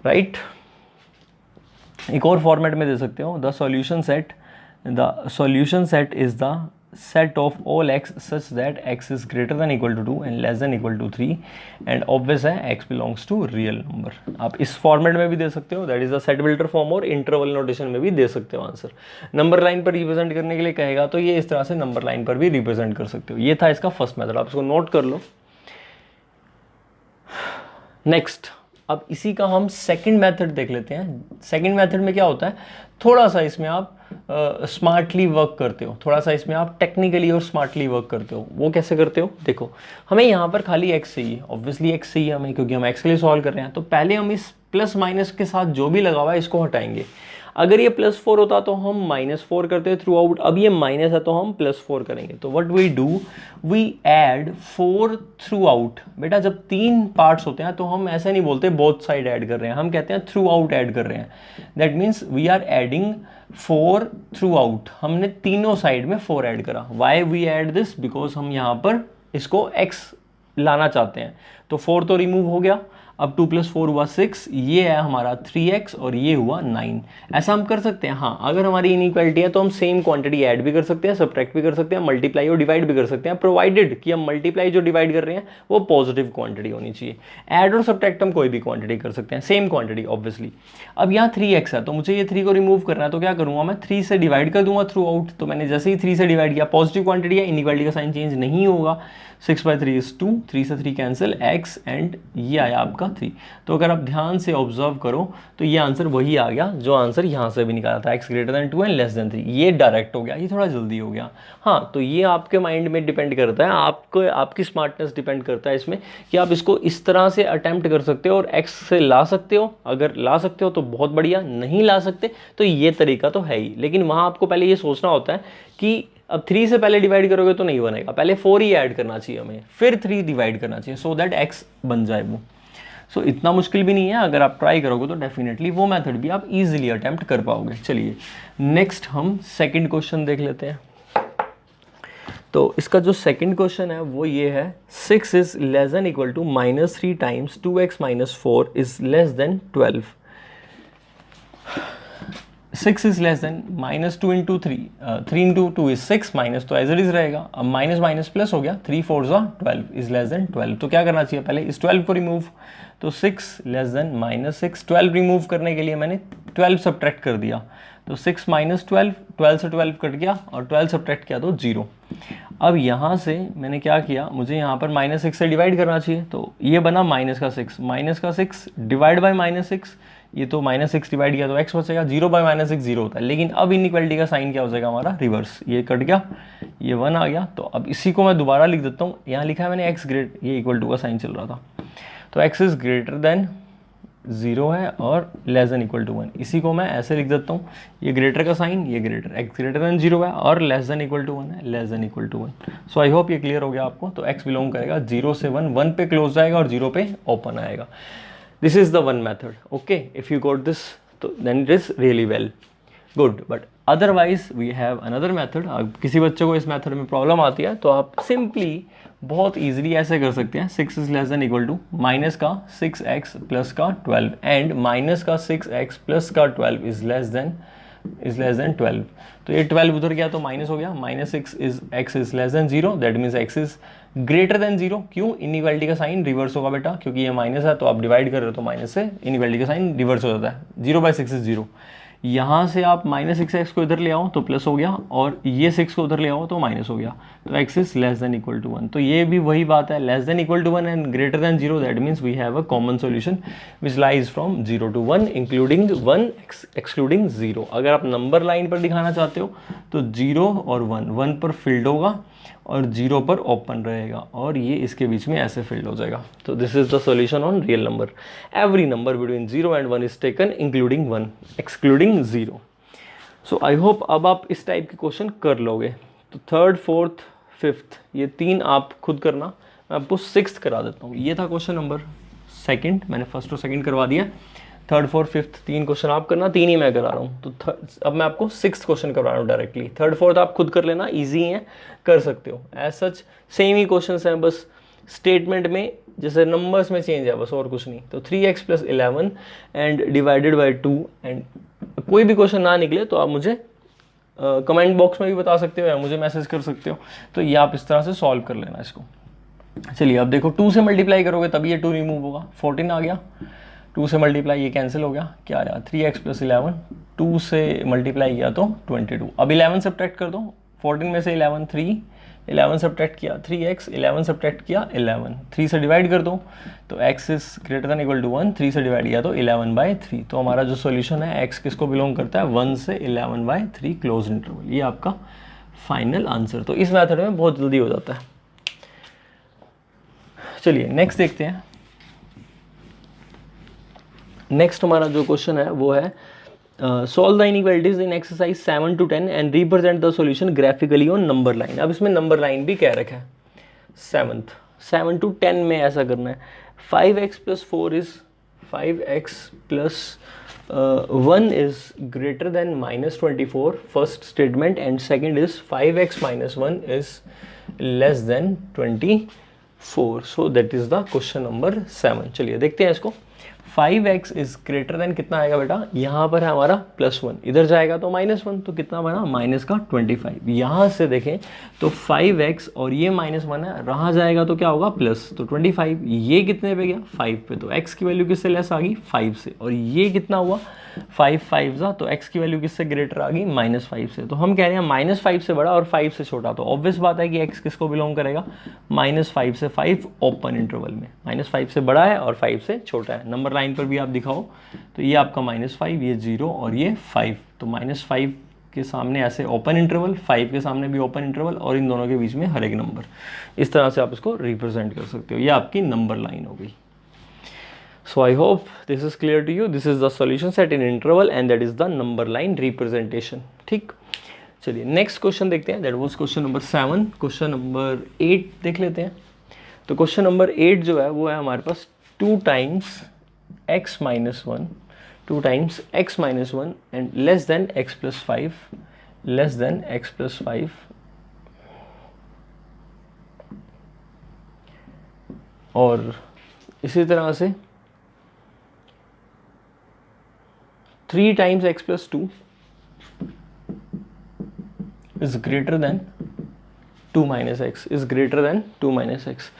राइट। एक और फॉर्मेट में दे सकते हो, the solution set is the set of all x such that x is greater than equal to 2 and less than equal to 3 and obvious है x belongs to real number। आप इस format में भी दे सकते हो, that is the set builder form, और interval notation में भी दे सकते हो आंसर। नंबर लाइन पर रिप्रेजेंट करने के लिए कहेगा तो ये इस तरह से नंबर लाइन पर भी रिप्रेजेंट कर सकते हो। ये था इसका फर्स्ट मेथड, आप इसको नोट कर लो। नेक्स्ट अब इसी का हम सेकंड मेथड देख लेते हैं। सेकंड मेथड में क्या होता है, थोड़ा सा इसमें आप स्मार्टली वर्क करते हो, थोड़ा सा इसमें आप टेक्निकली और स्मार्टली वर्क करते हो। वो कैसे करते हो, देखो हमें यहाँ पर खाली x चाहिए, ऑब्वियसली x चाहिए हमें क्योंकि हम x के लिए सॉल्व कर रहे हैं। तो पहले हम इस प्लस माइनस के साथ जो भी लगा हुआ है इसको हटाएंगे। अगर ये +4 होता तो हम -4 करते थ्रू आउट, अब ये माइनस है तो हम +4 करेंगे। तो what we do, we add 4 throughout. बेटा जब 3 पार्ट्स होते हैं तो हम ऐसे नहीं बोलते बोथ साइड ऐड कर रहे हैं, हम कहते हैं थ्रू आउट ऐड कर रहे हैं। That means we are adding 4 throughout, हमने तीनों साइड में 4 ऐड करा। Why we add this, because हम यहाँ पर इसको x लाना चाहते हैं। तो 4 तो रिमूव हो गया, अब 2 + 4 हुआ 6, ये है हमारा 3x और ये हुआ 9। ऐसा हम कर सकते हैं। हाँ, अगर हमारी इनइक्वालिटी है तो हम सेम क्वांटिटी ऐड भी कर सकते हैं, सब्ट्रैक्ट भी कर सकते हैं, मल्टीप्लाई और डिवाइड भी कर सकते हैं, प्रोवाइडेड कि हम मल्टीप्लाई जो डिवाइड कर रहे हैं वो पॉजिटिव क्वांटिटी होनी चाहिए। ऐड और सब्ट्रैक्ट हम कोई भी क्वांटिटी कर सकते हैं, सेम क्वांटिटी ऑब्वियसली। अब यहाँ 3x है तो मुझे ये 3 को रिमूव करना है, तो क्या करूँगा मैं 3 से डिवाइड कर दूंगा थ्रू आउट। तो मैंने जैसे ही 3 से डिवाइड किया, पॉजिटिव क्वांटिटी है, इनइक्वालिटी का साइन चेंज नहीं होगा। 6/3 is 2, 3 से 3 कैंसिल, x एंड ये आया आपका 3। तो अगर आप ध्यान से ऑब्जर्व करो तो ये आंसर वही आ गया जो आंसर यहाँ से भी निकाला था, x > 2 एंड <3। ये डायरेक्ट हो गया, ये थोड़ा जल्दी हो गया। हाँ, तो ये आपके माइंड में डिपेंड करता है, आपको आपकी स्मार्टनेस डिपेंड करता है इसमें कि आप इसको इस तरह से अटैम्प्ट कर सकते हो और x से ला सकते हो। अगर ला सकते हो तो बहुत बढ़िया, नहीं ला सकते तो ये तरीका तो है ही, लेकिन वहाँ आपको पहले ये सोचना होता है कि अब 3 से पहले डिवाइड करोगे तो नहीं बनेगा, पहले 4 ही ऐड करना चाहिए हमें, फिर 3 डिवाइड करना चाहिए, सो दैट x बन जाए वो। सो इतना मुश्किल भी नहीं है, अगर आप ट्राई करोगे तो डेफिनेटली वो मेथड भी आप इजीली अटेम्प्ट कर पाओगे। चलिए नेक्स्ट हम सेकंड क्वेश्चन देख लेते हैं। तो इसका जो सेकंड क्वेश्चन है वो ये है, 6 is less than equal to -3 times 2x - 4 is less than 12। 6 is less than -2 into 3, 3 into 2 is 6, minus तो एज इट इज रहेगा। अब माइनस माइनस प्लस हो गया, 3 4 12 इज लेस देन 12। तो क्या करना चाहिए, पहले इस 12 को रिमूव, तो 6 लेस देन -6। 12 रिमूव करने के लिए मैंने 12 सब्ट्रैक्ट कर दिया, तो 6 - 12, 12 से 12 कट गया और 12 सब्ट्रैक्ट किया तो 0। अब यहाँ से मैंने क्या किया, मुझे यहाँ पर -6 से डिवाइड करना चाहिए, तो ये बना -6 डिवाइड बाई -6, ये तो -6 डिवाइड किया तो x बचेगा, 0/-6 0 होता है। लेकिन अब इनइक्वालिटी का साइन क्या हो जाएगा हमारा, रिवर्स, ये कट गया, ये 1 आ गया। तो अब इसी को मैं दोबारा लिख देता हूँ, यहाँ लिखा है मैंने x ग्रेट, ये इक्वल टू का साइन चल रहा था, तो x इज ग्रेटर देन 0 है और लेस देन इक्वल टू 1। इसी को मैं ऐसे लिख देता हूँ, ये ग्रेटर का साइन, ये ग्रेटर, x ग्रेटर देन 0 है और लेस देन इक्वल टू 1 है, less than equal to 1। So I hope ये क्लियर हो गया आपको। तो x बिलोंग करेगा 0 से 1, 1 पे क्लोज जाएगा और 0 पे ओपन आएगा। This is the one method, okay? If you got this, then it is really well, good. But otherwise we have another method. अब किसी बच्चे को इस मेथड में प्रॉब्लम आती है तो आप सिंपली बहुत इजीली ऐसे कर सकते हैं, 6 is less than equal to minus का 6x प्लस का 12 एंड माइनस का 6x प्लस का 12 इज लेस देन 12। तो ये 12 उधर गया तो माइनस हो गया, -6 is x is less then 0, that means x is greater than 0। क्यों, इनइक्वालिटी का साइन रिवर्स होगा बेटा, क्योंकि ये माइनस है तो आप डिवाइड कर रहे हो तो माइनस से इनइक्वालिटी का साइन रिवर्स हो जाता है। 0/6 इज 0। यहाँ से आप -6x को इधर ले आओ तो प्लस हो गया और ये 6 को उधर ले आओ तो माइनस हो गया, तो x is less than equal to 1। तो ये भी वही बात है, less than equal to 1 and greater than 0, that means we have a common solution which lies from 0 to 1 including 1 excluding 0। अगर आप नंबर लाइन पर दिखाना चाहते हो तो 0 और 1 पर फिल्ड होगा और 0 पर ओपन रहेगा और ये इसके बीच में ऐसे फिल्ड हो जाएगा। तो this is the solution on real number. Every number between 0 and 1 is taken including 1 excluding 0। So I hope अब आप इस टाइप के क्वेश्चन कर लोगे। तो 3rd, 4th, 5th ये 3 आप खुद करना, मैं आपको 6th करा देता हूँ। ये था क्वेश्चन नंबर 2, मैंने 1st और 2nd करवा दिया। 3rd, 4th, 5th 3 क्वेश्चन आप करना, 3 ही मैं करा रहा हूँ। तो अब मैं आपको 6th क्वेश्चन करवा रहा हूँ डायरेक्टली। 3rd, 4th आप खुद कर लेना, ईजी है, कर सकते हो। एज सच सेम ही क्वेश्चन हैं, बस स्टेटमेंट में जैसे नंबर्स में चेंज है, बस और कुछ नहीं। तो 3x + 11 and divided by 2 and कोई भी क्वेश्चन ना निकले तो आप मुझे कमेंट बॉक्स में भी बता सकते हो या मुझे मैसेज कर सकते हो। तो ये आप इस तरह से सॉल्व कर लेना इसको। चलिए अब देखो, 2 से मल्टीप्लाई करोगे तभी ये 2 रिमूव होगा, 14 आ गया। 2 से मल्टीप्लाई, ये कैंसिल हो गया, क्या आया 3x + 11, 2 से मल्टीप्लाई किया तो 22। अब 11 सब्ट्रैक्ट कर दो, 14 में से 11 3, 11 सब्ट्रैक्ट किया 3x, 11 सब्ट्रैक्ट किया 11, 3 से डिवाइड कर दो तो x is greater than equal to 1, 3 से डिवाइड किया तो 11/3। तो हमारा जो सॉल्यूशन है x किसको बिलोंग करता है, 1 से 11/3 क्लोज इंटरवल। ये आपका फाइनल आंसर। तो इस मेथड में बहुत जल्दी हो जाता है। चलिए नेक्स्ट देखते हैं। नेक्स्ट हमारा जो क्वेश्चन है वो है solve the inequalities in exercise 7 to 10 and represent the solution graphically on number line. अब इसमें नंबर लाइन भी कह रखा है 7 to 10 में ऐसा करना है। 5x plus 4 is 5x plus 1 is greater than minus 24 first statement, and second is 5x minus 1 is less than 24. So that is the question number 7। चलिए देखते हैं इसको। 5x इज ग्रेटर देन कितना आएगा बेटा, यहाँ पर है हमारा +1, इधर जाएगा तो -1, तो कितना बना माइनस का 25। यहाँ से देखें तो 5x और ये -1 है, रहा जाएगा तो क्या होगा प्लस, तो 25। ये कितने पे गया 5 पे, तो x की वैल्यू किससे लेस आ गई 5 से, और ये कितना हुआ 5 5 जा, तो x की वैल्यू किससे ग्रेटर आ गई -5 से। तो हम कह रहे हैं -5 से बड़ा और 5 से छोटा, तो ऑब्वियस बात है कि x किसको बिलोंग करेगा -5 से 5 ओपन इंटरवल में। -5 से बड़ा है और 5 से छोटा है। नंबर लाइन पर भी आप दिखाओ तो ये आपका -5, ये 0 और ये 5, तो -5 के सामने ऐसे ओपन इंटरवल, 5 के सामने भी ओपन इंटरवल, और इन दोनों के बीच में हर एक नंबर। इस तरह से आप इसको रिप्रेजेंट कर सकते हो। ये आपकी नंबर लाइन हो गई। So I hope this is clear to you. This is the solution set in interval and that is the number line representation। ठीक, चलिए नेक्स्ट क्वेश्चन देखते हैं। That was question number 7। Question number 8 देख लेते हैं। तो क्वेश्चन नंबर 8 जो है वो है हमारे पास 2 times x minus 1, 2 times x minus 1 and less than x plus 5, less than x plus 5, और इसी तरह से 3 times x plus 2 is greater than 2 minus x, is greater than 2 minus x.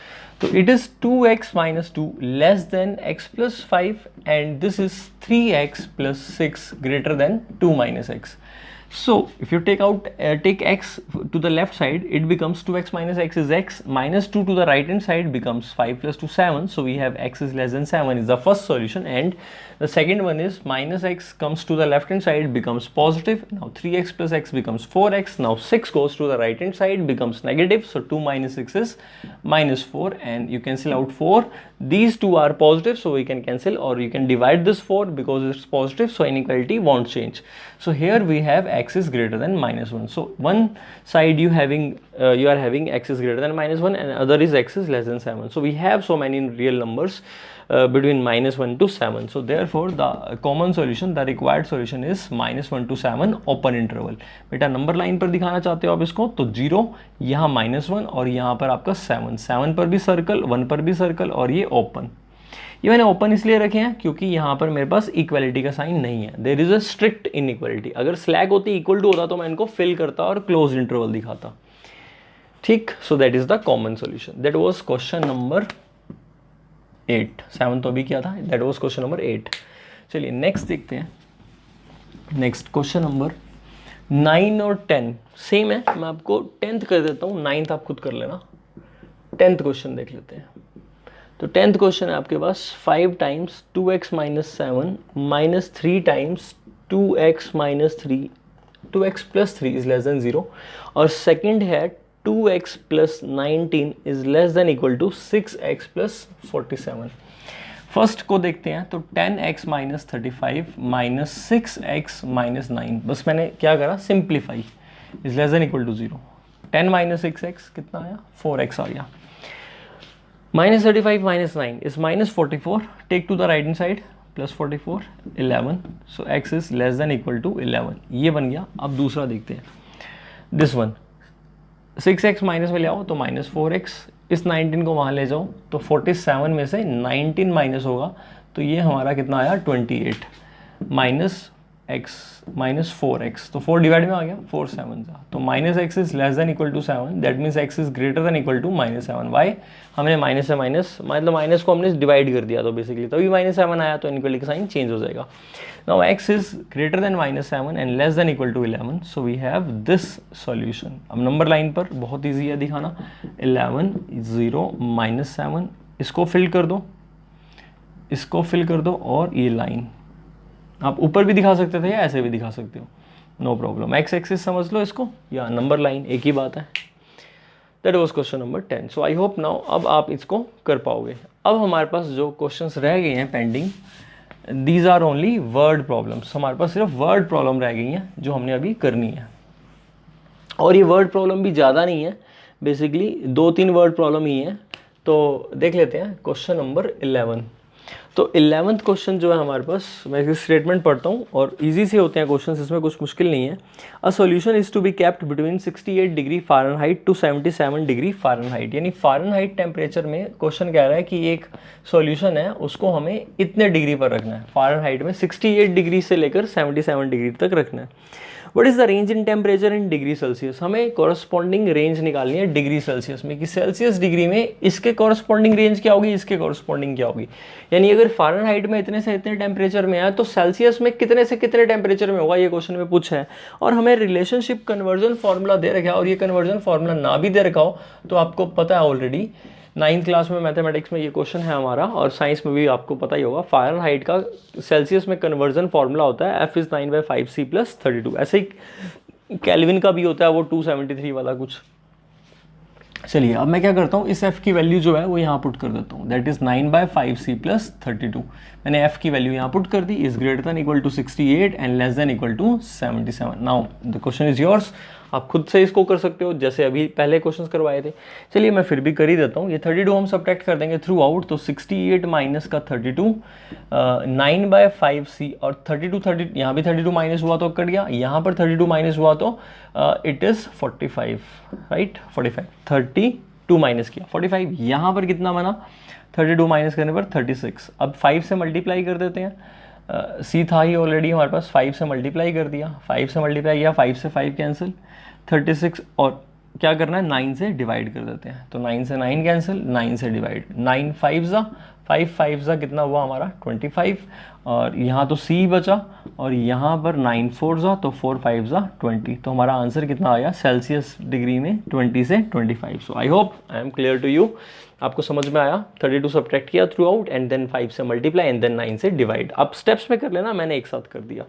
So it is 2x minus 2 less than x plus 5 and this is 3x plus 6 greater than 2 minus x. So if you take x to the left side, it becomes 2x minus x is x, minus 2 to the right hand side becomes 5 plus 2 7. So we have x is less than 7 is the first solution, and the second one is minus x comes to the left hand side becomes positive. Now 3x plus x becomes 4x. Now 6 goes to the right hand side becomes negative. So 2 minus 6 is minus 4, and you cancel out 4. These two are positive, so we can cancel, or you can divide this 4 because it's positive, so inequality won't change. So here we have x is greater than -1. So one side you are having x is greater than -1 and other is x is less than 7. So we have so many real numbers between -1 to 7. So therefore the common solution, the required solution is -1 to 7 open interval। बेटा number line पर दिखाना चाहते हो आप इसको, तो 0, यहाँ -1 और यहाँ पर आपका 7 पर भी सर्कल, 1 पर भी सर्कल, और ये ओपन। ये मैंने ओपन इसलिए रखे हैं क्योंकि यहाँ पर मेरे पास इक्वालिटी का साइन नहीं है। There is a strict inequality. अगर स्लैग होती इक्वल टू होता तो मैं इनको फिल करता और क्लोज इंटरवल दिखाता। ठीक, so that is the common solution. That was question number 8। 7 तो अभी क्या था, दैट वाज क्वेश्चन नंबर 8। चलिए नेक्स्ट देखते हैं। नेक्स्ट क्वेश्चन नंबर 9 और 10 सेम है। मैं आपको 10th कर देता हूँ, 9th आप खुद कर लेना। 10th क्वेश्चन देख लेते हैं। तो 10th क्वेश्चन है आपके पास 5 times 2x minus 7 minus 3 times 2x minus 3, 2x plus 3 is less than 0, और सेकंड है 2x plus 19 is less than equal to 6x plus 47। First को देखते हैं। तो 10x minus 35 minus 6x minus 9, बस मैंने क्या करा simplify, is less than equal to 0। 10 minus 6x कितना आया 4x आ गया। minus 35 minus 9 is minus 44, take to the right hand side, plus 44 11, so x is less than equal to 11। ये बन गया। अब दूसरा देखते हैं, दिस वन 6x माइनस में ले आओ तो minus 4x, इस 19 को वहाँ ले जाओ तो 47 में से 19 माइनस होगा तो ये हमारा कितना आया 28 माइनस x माइनस 4x, तो 4 डिवाइड में आ गया 4 7 था, तो minus x is less than equal to 7, that means x is greater than equal to -7। Why, हमने माइनस से माइनस मतलब माइनस को हमने डिवाइड कर दिया तो बेसिकली तभी -7 आया, तो इनइक्वालिटी का साइन चेंज हो जाएगा। Now x is greater than -7 and less than equal to 11, so we have this solution. अब नंबर लाइन पर बहुत ईजी है दिखाना, 11 0 -7, इसको फिल कर दो, इसको फिल कर दो, और ये लाइन आप ऊपर भी दिखा सकते थे या ऐसे भी दिखा सकते हो, नो प्रॉब्लम। एक्स एक्सिस समझ लो इसको या नंबर लाइन, एक ही बात है। That was question number 10। So I hope now अब आप इसको कर पाओगे। अब हमारे पास जो क्वेश्चंस रह गए हैं pending, these are only word problems, हमारे पास सिर्फ वर्ड प्रॉब्लम रह गई हैं जो हमने अभी करनी है। और ये वर्ड प्रॉब्लम भी ज़्यादा नहीं है, बेसिकली 2-3 वर्ड प्रॉब्लम ही है। तो देख लेते हैं क्वेश्चन नंबर 11। तो 11th क्वेश्चन जो है हमारे पास, मैं इसकी स्टेटमेंट पढ़ता हूँ और इजी से होते हैं क्वेश्चन, इसमें कुछ मुश्किल नहीं है। A solution is to be kept between 68 degree Fahrenheit to 77 degree Fahrenheit. यानी फ़ारेनहाइट टेम्परेचर में क्वेश्चन कह रहा है कि एक सॉल्यूशन है उसको हमें इतने डिग्री पर रखना है, फ़ारेनहाइट में 68 डिग्री से लेकर 77 डिग्री तक रखना है। What is the range in temperature in degree Celsius, हमें कॉरस्पॉन्डिंग रेंज निकालनी है डिग्री सेल्सियस में कि सेल्सियस डिग्री में इसके कॉरस्पॉन्डिंग रेंज क्या होगी, इसके कॉरस्पॉन्डिंग क्या होगी। यानी अगर फ़ारेनहाइट में इतने से इतने टेम्परेचर में है तो सेल्सियस में कितने से कितने टेम्परेचर में होगा, ये क्वेश्चन में पूछा है। और हमें रिलेशनशिप कन्वर्जन फार्मूला दे रखा है, और ये कन्वर्जन फार्मूला ना भी दे रखा हो तो आपको पता है ऑलरेडी 9th क्लास में मैथमेटिक्स में ये क्वेश्चन है हमारा, और साइंस में भी आपको पता ही होगा। फ़ारेनहाइट का सेल्सियस में कन्वर्जन फार्मूला होता है F = 9/5C + 32। ऐसे ही केल्विन का भी होता है वो 273 वाला कुछ। चलिए अब मैं क्या करता हूँ, इस f की वैल्यू जो है वो यहाँ पुट कर देता हूँ, दैट इज़ 9/5C + 32। मैंने f की वैल्यू यहाँ पुट कर दी, is greater than equal to 68 and less than equal to 77। Now the question is yours, आप खुद से इसको कर सकते हो जैसे अभी पहले क्वेश्चंस करवाए थे। चलिए मैं फिर भी कर ही देता हूँ। ये 32 हम सब्ट्रैक्ट कर देंगे थ्रू आउट, तो 68 माइनस का 32 9/5C, और 32 यहाँ भी 32 माइनस हुआ तो कट गया, यहाँ पर 32 माइनस हुआ तो इट इज़ 45, राइट 45। 32 माइनस किया 45, यहाँ पर कितना बना, 32 माइनस करने पर 36। अब 5 से मल्टीप्लाई कर देते हैं, सी था ही ऑलरेडी हमारे पास, 5 से मल्टीप्लाई कर दिया, 5 से मल्टीप्लाई किया, 5 से 5 कैंसिल, 36, और क्या करना है 9 से डिवाइड कर देते हैं, तो 9 से 9 कैंसिल, 9 से डिवाइड, 9 5 5 कितना हुआ हमारा 25, और यहाँ तो सी बचा, और यहाँ पर 9 4 तो 4 5 20, तो हमारा आंसर कितना आया सेल्सियस डिग्री में 20 से 25। So I hope I am clear to you, आपको समझ में आया। 32 सब्ट्रैक्ट किया थ्रू आउट एंड देन 5 से मल्टीप्लाई एंड देन 9 से डिवाइड। अब स्टेप्स में कर लेना, मैंने एक साथ कर दिया,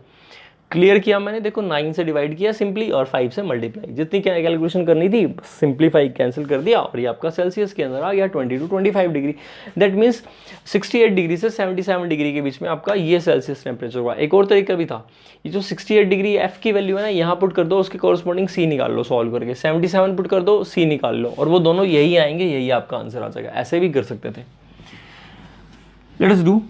क्लियर किया मैंने, देखो 9 से डिवाइड किया सिंपली और 5 से मल्टीप्लाई, जितनी कैलकुलेशन करनी थी सिंप्लीफाई कैंसिल कर दिया, और ये आपका सेल्सियस के अंदर आ गया 20 to 25 degree. That means 68 degree से 77 डिग्री के बीच में आपका ये सेल्सियस टेम्परेचर हुआ। एक और तरीका भी था, ये जो 68 डिग्री एफ की वैल्यू है ना, यहाँ पुट कर दो, उसके कॉरस्पॉन्डिंग सी निकाल लो सॉल्व करके, 77 पुट कर दो, सी निकाल लो, और वो दोनों यही आएंगे, यही आपका आंसर आ जाएगा। ऐसे भी कर सकते थे। लेट अस डू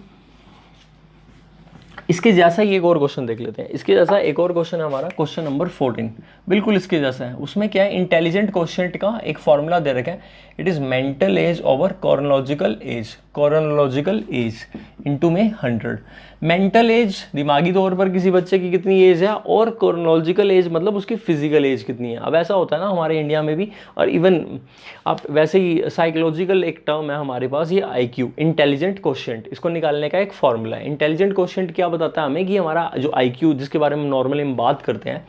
इसके जैसा ही एक और क्वेश्चन देख लेते हैं। इसके जैसा एक और क्वेश्चन है हमारा, क्वेश्चन नंबर 14, बिल्कुल इसके जैसा है। उसमें क्या है, इंटेलिजेंट क्वोशिएंट का एक फॉर्मूला दे रखा है, it is mental age over chronological age, chronological age into में 100। मेंटल एज दिमागी तौर पर किसी बच्चे की कितनी एज है, और कॉर्नोलॉजिकल एज मतलब उसकी फिजिकल एज कितनी है। अब ऐसा होता है ना हमारे इंडिया में भी, और इवन आप वैसे ही साइकोलॉजिकल एक टर्म है हमारे पास, ये IQ, इंटेलिजेंट क्वोशिएंट, इसको निकालने का एक फॉर्मूला है। इंटेलिजेंट क्वोशिएंट क्या बताता है हमें कि हमारा जो IQ जिसके बारे में नॉर्मली हम बात करते हैं,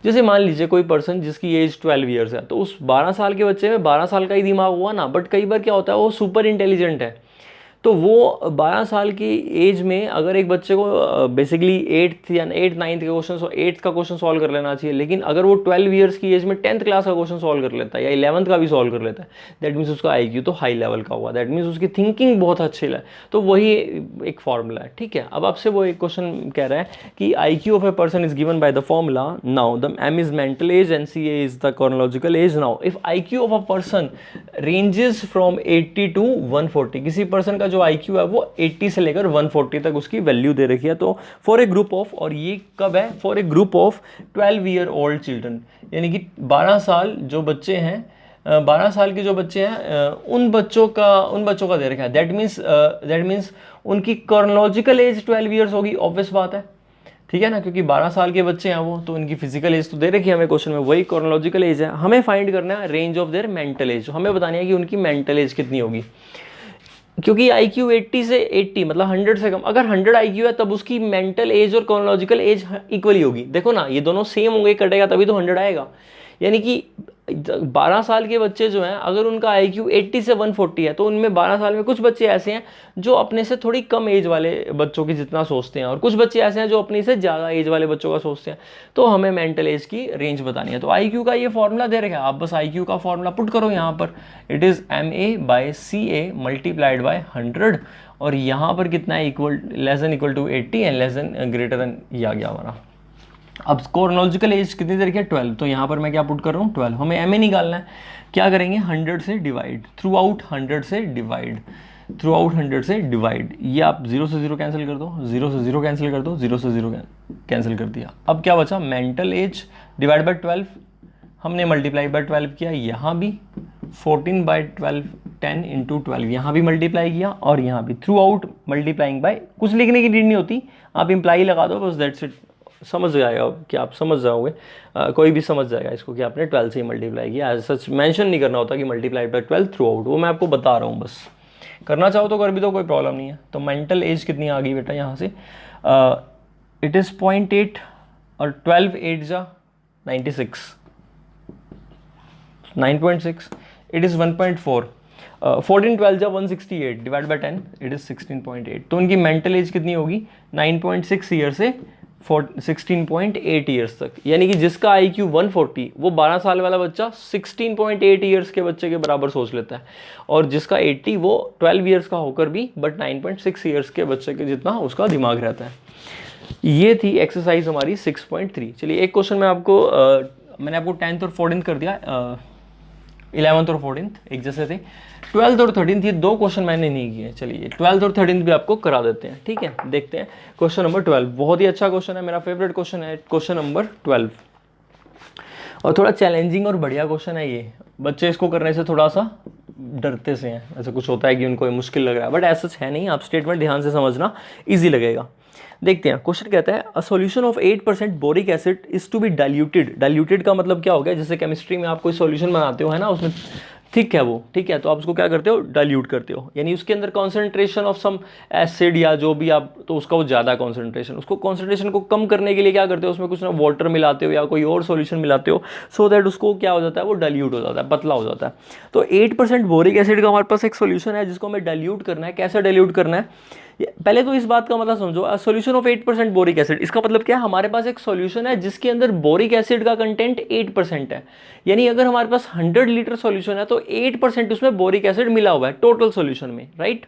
जैसे मान लीजिए कोई पर्सन जिसकी एज 12 ईयर्स है, तो उस 12 साल के बच्चे में 12 साल का ही दिमाग हुआ ना, बट कई बार क्या होता है वो सुपर इंटेलिजेंट है, तो वो 12 साल की एज में अगर एक बच्चे को बेसिकली 8th या 8th 9th के क्वेश्चन, 8th का क्वेश्चन सॉल्व कर लेना चाहिए, लेकिन अगर वो 12 ईयर्स की एज में 10th क्लास का क्वेश्चन सॉल्व कर लेता है या 11th का भी सॉल्व कर लेता है, दैट मीन्स उसका IQ तो हाई लेवल का हुआ, दैट मीन्स उसकी थिंकिंग बहुत अच्छी है। तो वही एक फॉर्मूला है, ठीक है। अब आपसे वो एक क्वेश्चन कह रहा है कि IQ of a person is given by the formula, now the M is mental age and CA is the chronological age. Now if IQ of a person ranges from 80 to 140, किसी person का जो IQ है वो 80 से लेकर 140 तक उसकी value दे रखी है, तो फॉर ए ग्रुप ऑफ, और ये कब है, for a group of 12 year old children, यानी कि 12 साल जो बच्चे हैं, 12 साल के जो बच्चे हैं उन बच्चों का दे रखा है। दैट मीन्स उनकी कॉर्नोलॉजिकल एज 12 ईयर्स होगी, ऑब्वियस बात है, ठीक है ना, क्योंकि 12 साल के बच्चे हैं वो, तो उनकी फिजिकल एज तो दे रखी है हमें क्वेश्चन में, वही कॉर्नोलॉजिकल एज है। हमें फाइंड करना है range of their mental as, हमें बतानी है कि उनकी मेंटल एज कितनी होगी, क्योंकि IQ 80 से 80 मतलब 100 से कम, अगर 100 IQ है तब उसकी मेंटल एज और कॉर्नोलॉजिकल एज इक्वली होगी। देखो ना, ये दोनों सेम होंगे, कटेगा तभी तो 100 आएगा। यानी कि 12 साल के बच्चे जो हैं अगर उनका IQ 80 से 140 है तो उनमें 12 साल में कुछ बच्चे ऐसे हैं जो अपने से थोड़ी कम एज वाले बच्चों की जितना सोचते हैं और कुछ बच्चे ऐसे हैं जो अपने से ज़्यादा एज वाले बच्चों का सोचते हैं। तो हमें मेंटल एज की रेंज बतानी है। तो IQ का ये फॉर्मूला दे रखा है, आप बस IQ का फॉर्मूला पुट करो यहाँ पर, it is MA/CA multiplied by 100 और यहाँ पर कितना है, equal less than equal to 80 and less than greater than, ये आ गया हमारा। अब क्रोनोलॉजिकल एज कितनी देर की है, 12, तो यहाँ पर मैं क्या पुट कर रहा हूँ 12। हमें MA निकालना है, क्या करेंगे 100 से डिवाइड, थ्रू आउट 100 से डिवाइड, थ्रू आउट 100 से डिवाइड, ये आप 0 से 0 कैंसिल कर दो, 0 से 0 कैंसिल कर दो, 0 से 0 कैंसिल कर दिया। अब क्या बचा, मेंटल एज डिवाइड बाई 12, हमने मल्टीप्लाई बाई 12 किया, यहाँ भी 14/12 10 × 12, यहाँ भी मल्टीप्लाई किया और यहाँ भी थ्रू आउट मल्टीप्लाइंग बाय, कुछ लिखने की नीड नहीं होती, आप इम्प्लाई लगा दो बस, दैट्स इट, समझ जाएगा कि आप समझ जाओगे, कोई भी समझ जाएगा इसको कि आपने 12 से ही मल्टीप्लाई किया। एज सच मेंशन नहीं करना होता कि मल्टीप्लाई बाय 12 थ्रू आउट, वो मैं आपको बता रहा हूँ बस, करना चाहो तो कर भी दो, कोई प्रॉब्लम नहीं है। तो मेंटल एज कितनी आ गई बेटा यहाँ से, इट इज़ 0.8 और 12 8 जा 96, 9.6, इट इज़ 1.4, 14 12 जा 168 डिवाइड बाई 10, इट इज़ 16.8। तो उनकी मेंटल एज कितनी होगी, 9.6 ईयर से 16.8 ईयर्स तक, यानी कि जिसका IQ 140 वो 12 साल वाला बच्चा 16.8 ईयर्स के बच्चे के बराबर सोच लेता है, और जिसका 80 वो 12 ईयर्स का होकर भी बट 9.6 ईयर्स के बच्चे के जितना उसका दिमाग रहता है। ये थी एक्सरसाइज हमारी 6.3। चलिए एक क्वेश्चन मैं आपको मैंने आपको 10th और 14th कर दिया, 11th और 14th एक जैसे थे, 12th और 13th ये दो क्वेश्चन मैंने नहीं किए। चलिए 12th और 13th भी आपको करा देते हैं, ठीक है। देखते हैं क्वेश्चन नंबर 12, बहुत ही अच्छा क्वेश्चन है, मेरा फेवरेट क्वेश्चन है क्वेश्चन नंबर 12, और थोड़ा चैलेंजिंग और बढ़िया क्वेश्चन है ये। बच्चे इसको करने से थोड़ा सा डरते से हैं, ऐसा कुछ होता है कि उनको मुश्किल लग रहा है, बट ऐसा है नहीं, आप स्टेटमेंट ध्यान से समझना, ईजी लगेगा। देखते हैं क्वेश्चन कहता है, a solution of 8% boric acid is to be diluted. Diluted का मतलब क्या हो गया, जैसे केमिस्ट्री में आप कोई सॉल्यूशन बनाते हो है ना, उसमें थिक है वो, ठीक है, तो आप उसको क्या करते हो, डाइल्यूट करते हो, यानी उसके अंदर कॉन्सेंट्रेशन ऑफ सम एसिड या जो भी आप, तो उसका वो ज़्यादा कॉन्सेंट्रेशन, उसको कॉन्सेंट्रेशन को कम करने के लिए क्या करते हो, उसमें कुछ ना वाटर मिलाते हो या कोई और सॉल्यूशन मिलाते हो, सो दैट उसको क्या हो जाता है, वो डाइल्यूट हो जाता है, पतला हो जाता है। तो 8% बोरिक एसिड का हमारे पास एक सॉल्यूशन है जिसको हमें डाइल्यूट करना है। कैसे डाइल्यूट करना है, पहले तो इस बात का मतलब समझो, सॉल्यूशन ऑफ 8% बोरिक एसिड, इसका मतलब क्या है, हमारे पास एक सॉल्यूशन है जिसके अंदर बोरिक एसिड का कंटेंट 8% है, यानी अगर हमारे पास 100 लीटर सॉल्यूशन है तो 8% उसमें बोरिक एसिड मिला हुआ है टोटल सॉल्यूशन में, राइट।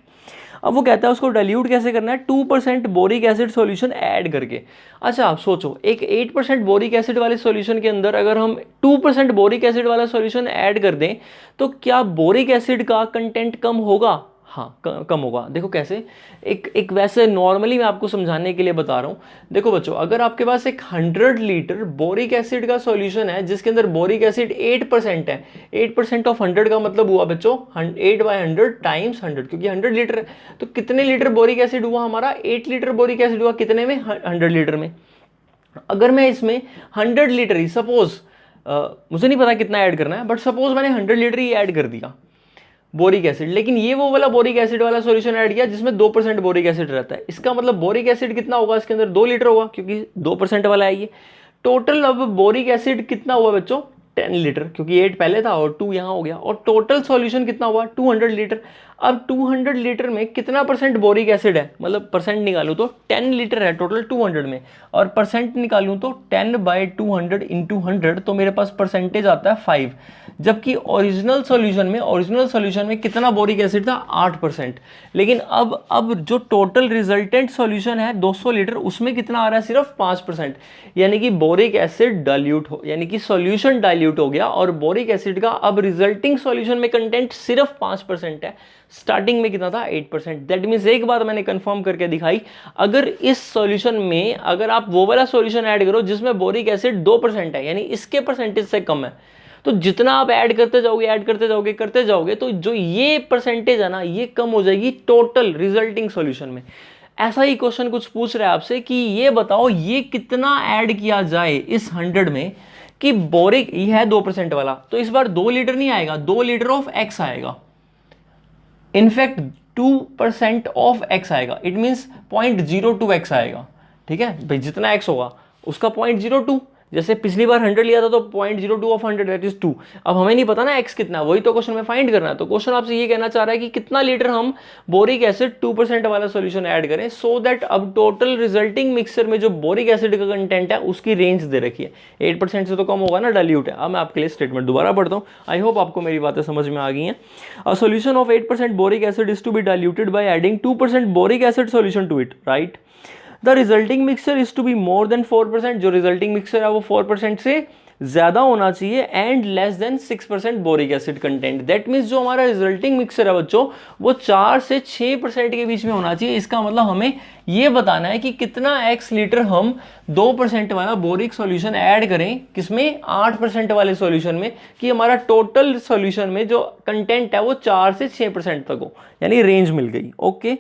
अब वो कहता है उसको डाइल्यूट कैसे करना है, 2% बोरिक एसिड सॉल्यूशन ऐड करके। अच्छा आप सोचो, एक 8% बोरिक एसिड वाले सॉल्यूशन के अंदर अगर हम 2% बोरिक एसिड वाला सॉल्यूशन ऐड कर दें तो क्या बोरिक एसिड का कंटेंट कम होगा, हाँ कम होगा। देखो कैसे, एक वैसे नॉर्मली मैं आपको समझाने के लिए बता रहा हूँ। देखो बच्चों, अगर आपके पास एक 100 लीटर बोरिक एसिड का सॉल्यूशन है जिसके अंदर बोरिक एसिड 8% है, 8% ऑफ 100 का मतलब हुआ बच्चों 8/100 टाइम्स 100, क्योंकि 100 लीटर तो कितने लीटर बोरिक एसिड हुआ हमारा, 8 लीटर बोरिक एसिड हुआ, कितने में, 100 लीटर में। अगर मैं इसमें 100 लीटर ही सपोज, मुझे नहीं पता कितना ऐड करना है, बट सपोज मैंने 100 लीटर ही ऐड कर दिया बोरिक एसिड, लेकिन ये वो वाला बोरिक एसिड वाला सॉल्यूशन ऐड किया जिसमें 2% बोरिक एसिड रहता है, इसका मतलब बोरिक एसिड कितना होगा, इसके अंदर 2 लीटर होगा क्योंकि 2% वाला है ये। टोटल अब बोरिक एसिड कितना हुआ बच्चों, 10 लीटर, क्योंकि 8 पहले था और 2 यहाँ हो गया, और टोटल सॉल्यूशन कितना हुआ, 200 लीटर। अब 200 लीटर में कितना परसेंट बोरिक एसिड है, मतलब परसेंट निकालूँ तो 10 लीटर है टोटल 200 में, और परसेंट निकालूँ तो 10/200 × 100, तो मेरे पास परसेंटेज आता है 5, जबकि ओरिजिनल सॉल्यूशन में कितना बोरिक एसिड था, 8%। लेकिन अब जो टोटल रिजल्टेंट सॉल्यूशन है 200 लीटर, उसमें कितना आ रहा है, सिर्फ 5%, यानी कि बोरिक एसिड डाइल्यूट हो, यानी कि सॉल्यूशन डाइल्यूट हो गया, और बोरिक एसिड का अब रिजल्टिंग सॉल्यूशन में कंटेंट सिर्फ 5% है, स्टार्टिंग में कितना था, 8%। दैट मीन्स एक बात मैंने कंफर्म करके दिखाई, अगर इस सॉल्यूशन में अगर आप वो वाला सॉल्यूशन ऐड करो जिसमें बोरिक एसिड 2% है, यानी इसके परसेंटेज से कम है, तो जितना आप ऐड करते जाओगे तो जो ये परसेंटेज है ना, ये कम हो जाएगी टोटल रिजल्टिंग सॉल्यूशन में। ऐसा ही क्वेश्चन कुछ पूछ रहा है आपसे कि ये बताओ ये कितना ऐड किया जाए इस 100 में, कि बोरिक ये है 2% वाला, तो इस बार 2 लीटर नहीं आएगा, 2 लीटर ऑफ एक्स आएगा, इनफैक्ट 2% ऑफ एक्स आएगा, इट मीन्स 0.02x आएगा, ठीक है भाई, जितना एक्स होगा उसका 0.02, जैसे पिछली बार 100 लिया था तो 0.02 ऑफ 100 दैट इज 2। अब हमें नहीं पता ना x कितना, वही तो क्वेश्चन में फाइंड करना है। तो क्वेश्चन आपसे ये कहना चाह रहा है कि कितना लीटर हम बोरिक एसिड 2% वाला सॉल्यूशन ऐड करें, सो दैट अब टोटल रिजल्टिंग मिक्सचर में जो बोरिक एसिड का कंटेंट है उसकी रेंज दे रखी है। 8% से तो कम होगा ना, डाइल्यूट है। अब मैं आपके लिए स्टेटमेंट दोबारा पढ़ता हूँ, आई होप आपको मेरी बातें समझ में आ गई हैं। A solution of 8% boric acid is to be diluted by adding 2% boric acid solution to it, right. The resulting mixture is to be more than 4%, जो रिजल्टिंग मिक्सचर है वो 4% से ज्यादा होना चाहिए, and less then 6% boric acid content. That means जो हमारा resulting mixture है बच्चों वो 4 से 6% के बीच में होना चाहिए। इसका मतलब हमें ये बताना है कि कितना x लीटर हम 2% वाला बोरिक सॉल्यूशन ऐड करें, किसमें, 8% वाले सॉल्यूशन में, कि हमारा टोटल सॉल्यूशन में जो कंटेंट है वो 4 से 6% तक हो, यानी रेंज मिल गई। ओके,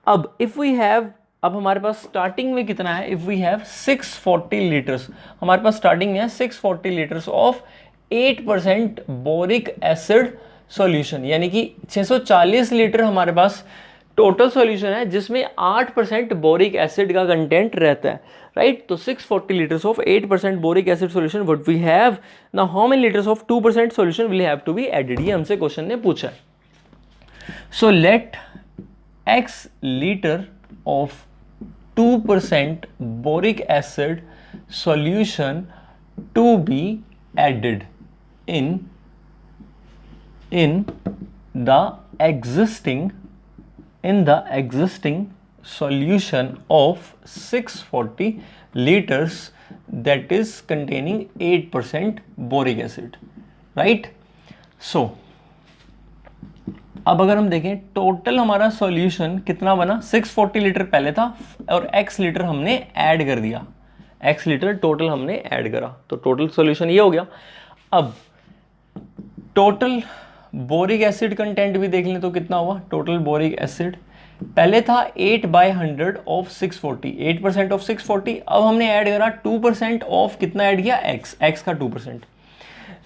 अब इफ वी हैव, अब हमारे पास स्टार्टिंग में कितना है, इफ वी हैव 640 लीटर्स, हमारे पास स्टार्टिंग में है 640 litres of 8% boric acid solution, यानी कि 640 लीटर हमारे पास टोटल सॉल्यूशन है जिसमें 8% बोरिक एसिड का कंटेंट रहता है, राइट। तो 640 litres of 8% boric acid solution what we have, now how many litres of 2% solution will have to be added, ये हमसे क्वेश्चन ने पूछा है। So let x litre of 2% boric acid solution to be added in the existing solution of 640 liters that is containing 8% boric acid, right? So अब अगर हम देखें total हमारा सॉल्यूशन कितना बना, 640 लीटर पहले था और x लीटर हमने ऐड कर दिया, x लीटर टोटल हमने ऐड करा, तो टोटल सॉल्यूशन ये हो गया। अब टोटल बोरिक एसिड कंटेंट भी देख लें तो कितना हुआ, टोटल बोरिक एसिड पहले था 8/100 ऑफ 640, 8% ऑफ 640, अब हमने ऐड करा 2% ऑफ कितना ऐड किया, x का 2%,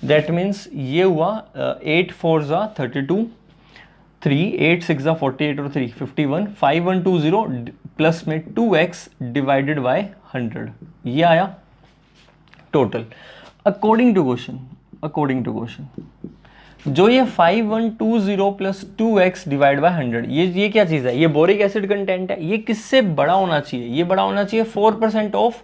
दैट मीन्स ये हुआ 8 4 32, 3 8 6 48 और 3 51, 5120 प्लस में 2x डिवाइडेड बाय 100, ये आया टोटल। अकॉर्डिंग टू क्वेश्चन जो ये 5120 प्लस 2x डिवाइड बाय 100, ये क्या चीज़ है, ये बोरिक एसिड कंटेंट है, ये किससे बड़ा होना चाहिए, ये बड़ा होना चाहिए 4% ऑफ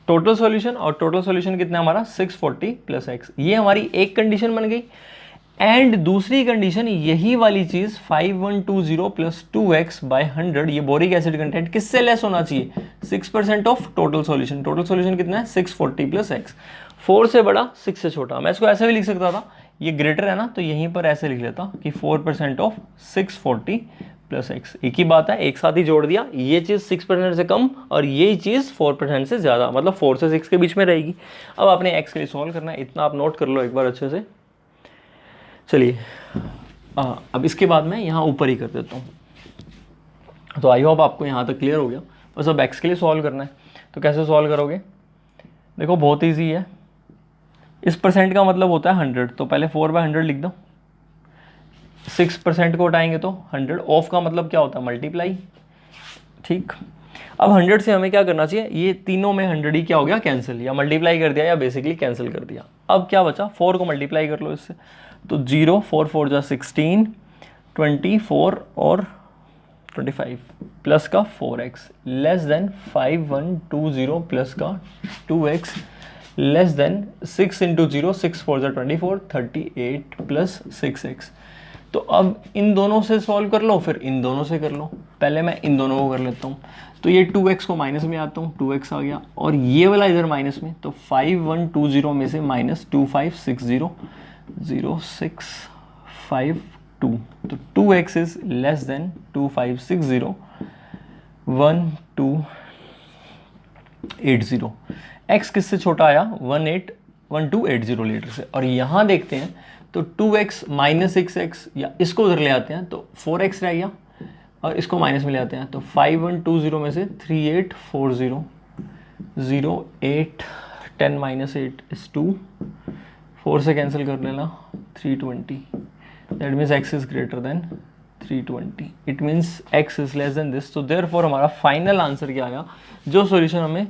टोटल सॉल्यूशन, और टोटल सॉल्यूशन कितना हमारा 640 प्लस x, ये हमारी एक कंडीशन बन गई। एंड दूसरी कंडीशन यही वाली चीज 5120 प्लस 2x बाय 100, ये बोरिक एसिड कंटेंट किससे लेस होना चाहिए, 6% of total solution. Total solution कितना है 640 प्लस x, 4 से बड़ा 6 से छोटा। मैं इसको ऐसे भी लिख सकता था, ये ग्रेटर है ना तो यहीं पर ऐसे लिख लेता कि 4% ऑफ 640 प्लस x, एक ही बात है, एक साथ ही जोड़ दिया, ये चीज़ 6% से कम और ये चीज़ 4% से ज़्यादा, मतलब 4 से 6 के बीच में रहेगी। अब आपने x के लिए सॉल्व करना है, इतना आप नोट कर लो एक बार अच्छे से। चलिए अब इसके बाद मैं यहाँ ऊपर ही कर देता हूँ। तो आई होप आपको यहाँ तक क्लियर हो गया। बस अब x के लिए सॉल्व करना है, तो कैसे सॉल्व करोगे, देखो बहुत इजी है। इस परसेंट का मतलब होता है 100, तो पहले 4/100 लिख दो, 6% को हटाएंगे तो 100, ऑफ का मतलब क्या होता है मल्टीप्लाई, ठीक। अब 100 से हमें क्या करना चाहिए, ये तीनों में 100 ही क्या हो गया कैंसिल, या मल्टीप्लाई कर दिया या बेसिकली कैंसिल कर दिया। अब क्या बचा, 4 को मल्टीप्लाई कर लो इससे, तो 0 4 4 जा 16, 24 और 25 प्लस का 4x लेस देन 5120 प्लस का 2x लेस देन 6 इंटू 0 6 4 जा 24, 38 प्लस 6x। तो अब इन दोनों से सॉल्व कर लो, फिर इन दोनों से कर लो। पहले मैं इन दोनों को कर लेता हूँ, तो ये 2x को माइनस में आता हूँ, 2x आ गया, और ये वाला इधर माइनस में, तो 5120 में से माइनस 2560 0652, तो 2x is less then 2560 1280। x किससे छोटा आया, 1280 लीटर से। और यहाँ देखते हैं तो 2x माइनस 6x, या इसको उधर ले आते हैं तो 4x रह गया, और इसको माइनस में ले आते हैं तो 5120 में से 3840 08 10 माइनस 8 इज 2, 4 से कैंसिल कर लेना 320, that means x is greater then 320, it means x is less then this. तो देयरफॉर हमारा फाइनल आंसर क्या आया, जो सॉल्यूशन हमें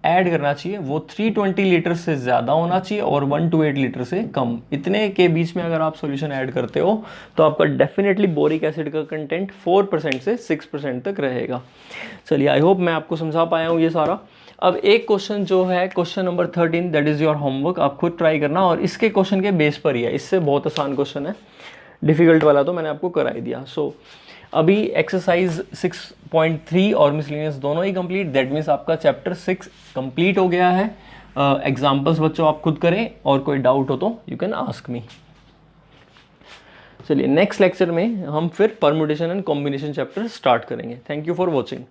ऐड करना चाहिए वो 320 लीटर से ज़्यादा होना चाहिए और 128 लीटर से कम। इतने के बीच में अगर आप सॉल्यूशन ऐड करते हो तो आपका डेफिनेटली बोरिक एसिड का कंटेंट 4% से 6% तक रहेगा। चलिए, आई होप मैं आपको समझा पाया हूँ ये सारा। अब एक क्वेश्चन जो है question number 13, that is your homework, आप खुद ट्राई करना और इसके क्वेश्चन के बेस पर ही है, इससे बहुत आसान क्वेश्चन है, डिफिकल्ट वाला तो मैंने आपको करा ही दिया। सो अभी एक्सरसाइज 6.3 और मिसलेनियस दोनों ही कंप्लीट, दैट मीन्स आपका चैप्टर 6 कंप्लीट हो गया है। एग्जाम्पल्स बच्चों आप खुद करें और कोई डाउट हो तो यू कैन आस्क मी। चलिए, नेक्स्ट लेक्चर में हम फिर permutation and combination chapter start करेंगे। Thank you for watching.